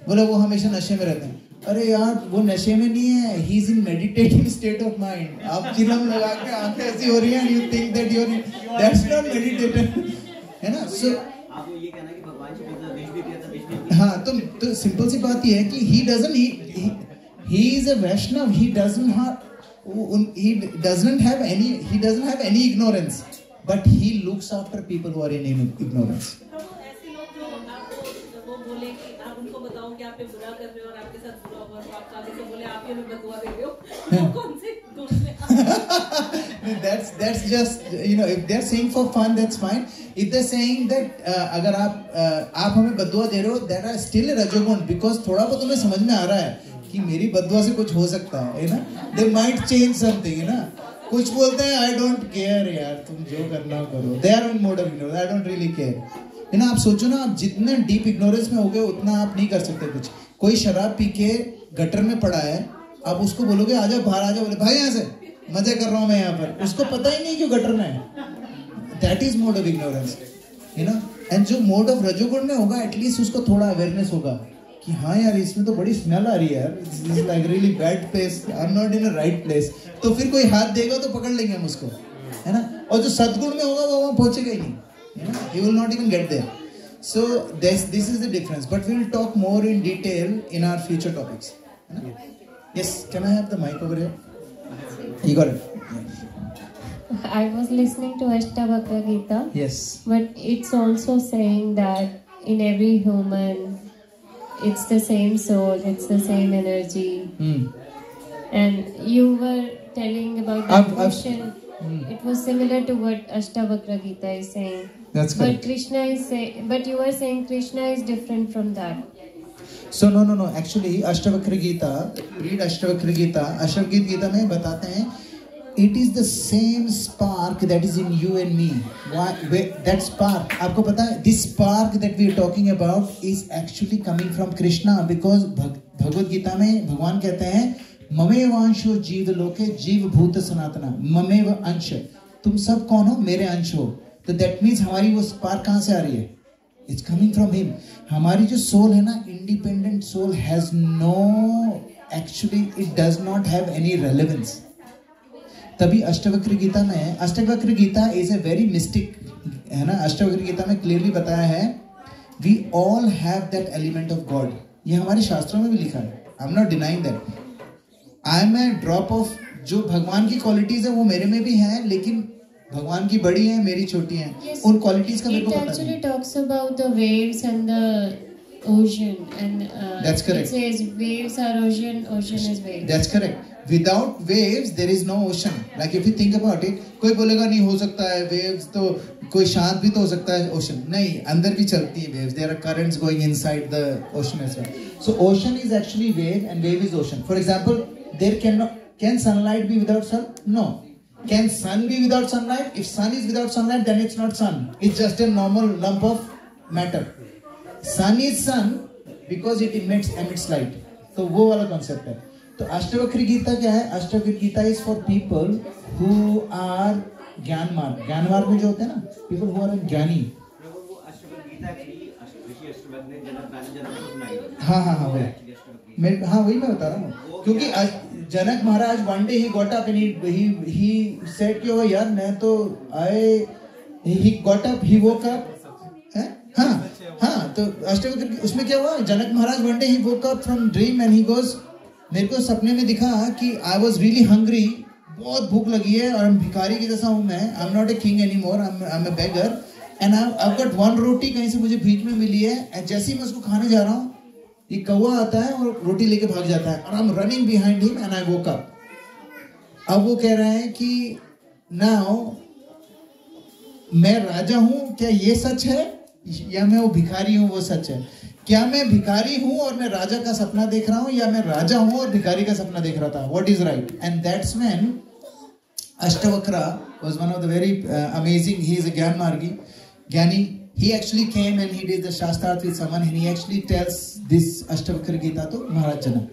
बोला वो हमेशा नशे में रहते हैं. अरे यार वो नशे में नहीं है, he is in meditative state of mind. आप चिलम लगा के आंखें ऐसी हो रही हैं, you think that you are, that's not meditative, है ना. सो आप ये कहना कि भगवान शिव विष भी पिया था, विष भी. हाँ, तो सिंपल सी बात ये है कि he is a Vaishnav. He doesn't have any ignorance, but he looks after people who are in ignorance. ऐसे लोग जो आपको वो बोले कि आप उनको बताओ कि आप पे बुरा कर रहे हो और आपके साथ बुरा होगा, तो आप आगे से बोले आप ये बदुआ दे रहे हो, कौन से गुण में? That's just, you know, if they're saying for fun, that's fine. If they're saying that अगर आप हमें बदुआ दे रहे हो, that are still rajogun, because थोड़ा बहुत उन्हें समझ में आ रहा है कि मेरी बदुआ से कुछ हो सकता है ना. They might change something, है ना. कुछ बोलते हैं I don't care यार, तुम जो करना करो. They are in mode of ignorance. I don't really care. है ना. आप सोचो ना, आप जितने डीप इग्नोरेंस में हो गए उतना आप नहीं कर सकते कुछ. कोई शराब पी के गटर में पड़ा है, आप उसको बोलोगे आजा बाहर आजा, बोले भाई यहाँ से मजे कर रहा हूँ मैं यहाँ पर. उसको पता ही नहीं क्यों गटर में है. That is mode of ignorance, you know. And जो mode of रजोगुण में होगा, एटलीस्ट उसको थोड़ा अवेयरनेस होगा कि हाँ यार इसमें तो बड़ी स्मेल आ रही है यार, this is like really bad place, I'm not in a right place. तो फिर कोई हाथ देगा तो पकड़ लेंगे हम उसको, है ना. और जो सद्गुण में होगा वो वहाँ पहुँचेगा ही नहीं, है ना. He will not even get there. So this is the difference. But we will talk more in detail in our future topics. है ना? Yes, can I have the mic over here? You got it. I was listening to Ashtabhakra Gita. Yes. But it's also saying that in every human, it's the same soul, it's the same energy. And you were telling about the devotion. It was similar to what Ashtavakra Gita is saying. That's correct. But Krishna is saying, but you are saying Krishna is different from that. So no. Actually, Ashtavakra Gita, read Ashtavakra Gita. Ashtavakra Gita में बताते हैं, it is the same spark that is in you and me. Why? That spark, आपको पता है? This spark that we are talking about is actually coming from Krishna, because Bhagavad Gita में भगवान कहते हैं, ममेव अंशो जीव लोके जीव भूत सनातना, ममेव अंश, तुम सब कौन हो? मेरे अंश हो. तो that means हमारी वो spark कहाँ से आ रही है? It's coming from him. हमारी जो soul है ना, independent soul has no, actually it does not have any relevance. तभी अष्टवक्र गीता में, Ashtavakra Gita is a very mystic, है ना. अष्टवक्र गीता में क्लियरली बताया है, we all have that element of God. ये हमारे शास्त्रों में भी लिखा है. I am not denying that. I am a drop of, जो भगवान की क्वालिटीज है वो मेरे में भी है, लेकिन भगवान की बड़ी है, मेरी छोटी है. उन क्वालिटीज का मेरे को पता नहीं. It actually talks about the waves and the ocean, and that's correct. It says waves are ocean, ocean is waves. That's correct. Without waves there is no ocean. Like if you think about it, कोई बोलेगा नहीं हो सकता है waves, तो कोई शांत भी तो हो सकता है ocean. नहीं, अंदर भी चलती है waves. There are currents going inside the ocean as well. So ocean is actually wave and wave is ocean. For example, can sunlight be without sun? No. Can sun be without sunlight? If sun is without sunlight, then it's not sun. It's just a normal lump of matter. Sun is sun because it emits light. तो वो वाला concept है. तो अष्टवक्र गीता क्या है? Ashtavakra Gita is for people who are gyan marg. ज्ञान मार्ग में जो होते हैं ना, पीपल हु आर ज्ञानी. हाँ वही मैं बता रहा हूँ. क्योंकि Janak Maharaj one day he got up and he said कि यार मैं तो he got up, he woke up. हाँ तो अष्टवक्र उसमें क्या हुआ? Janak Maharaj one day he woke up from dream and he goes, मेरे को सपने में दिखा कि आई वॉज रियली हंग्री, बहुत भूख लगी है और भिखारी की जैसा हूँ मैं. I am not a king any more, I am a beggar and I got one roti कहीं से मुझे भीख में मिली है. एंड जैसे ही मैं उसको खाने जा रहा हूँ, ये कौवा आता है और रोटी लेके भाग जाता है, और I am running behind him and I woke up. अब वो कह रहा है कि नाउ मैं राजा हूँ, क्या ये सच है, या मैं वो भिखारी हूँ वो सच है? क्या मैं भिखारी हूँ और मैं राजा का सपना देख रहा हूँ, या मैं राजा हूँ और भिखारी का सपना देख रहा था? What is right? And that's when Ashtavakra was one of the very amazing, he is a gyan margi, ज्ञानी. He actually came and he did the Shastrat with someone, and he actually tells this Ashtavakra Gita to Maharaj Janak,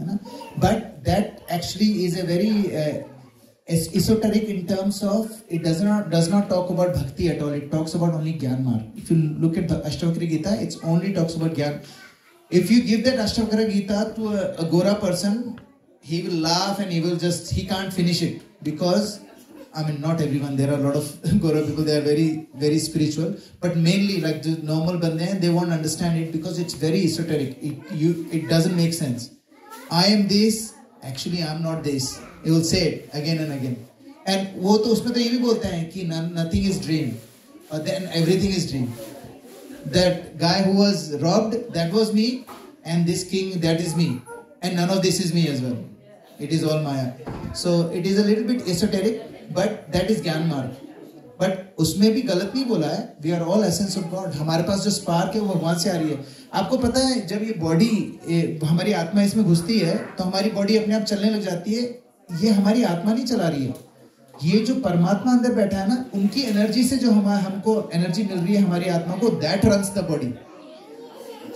है ना. But that actually is a very esoteric in terms of it does not talk about bhakti at all. It talks about only Gyan Marg. If you look at the Ashtavakra Gita, it's only talks about Gyan. If you give that Ashtavakra Gita to a Gora person, he will laugh and he can't finish it, because I mean, not everyone. There are a lot of Gora people. They are very, very spiritual. But mainly, like the normal bande, they won't understand it because it's very esoteric. It doesn't make sense. I am this. Actually, I am not this. He will say it again and again. And वो तो उसमें तो ये भी बोलते हैं कि nothing is dream, or then everything is dream. That guy who was robbed, that was me, and this king, that is me, and none of this is me as well. It is all Maya. So it is a little bit esoteric. But that is ज्ञान मार्ग. But उसमें भी गलत नहीं बोला है. We are all essence of God. हमारे पास जो स्पार्क है वो भगवान से आ रही है. आपको पता है, जब ये बॉडी, हमारी आत्मा इसमें घुसती है तो हमारी बॉडी अपने आप चलने लग जाती है. ये हमारी आत्मा नहीं चला रही है. ये जो परमात्मा अंदर बैठा है ना, उनकी एनर्जी से जो हमको एनर्जी मिल रही है हमारी आत्मा को, दैट रन्स द बॉडी.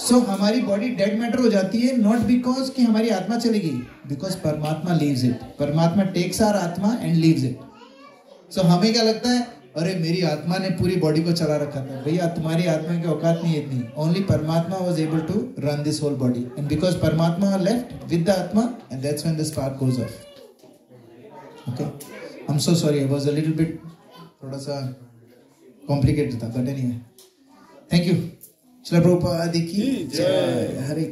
सो हमारी बॉडी डेड मैटर हो जाती है, नॉट बिकॉज कि हमारी आत्मा चलेगी, बिकॉज परमात्मा लीव्स इट. परमात्मा टेक्स आवर आत्मा एंड लीव्स इट. सो हमें क्या लगता है, अरे मेरी आत्मा ने पूरी बॉडी को चला रखा था. भैया तुम्हारी आत्मा की औकात नहीं है इतनी. Only paramatma was able to run this whole body, and because paramatma left with the atma, and that's when the spark goes off. Okay, I am so sorry, I was a little bit, थोड़ा सा कॉम्प्लिकेटेड था, but anyway, thank you. Srila Prabhupada की जय. हरे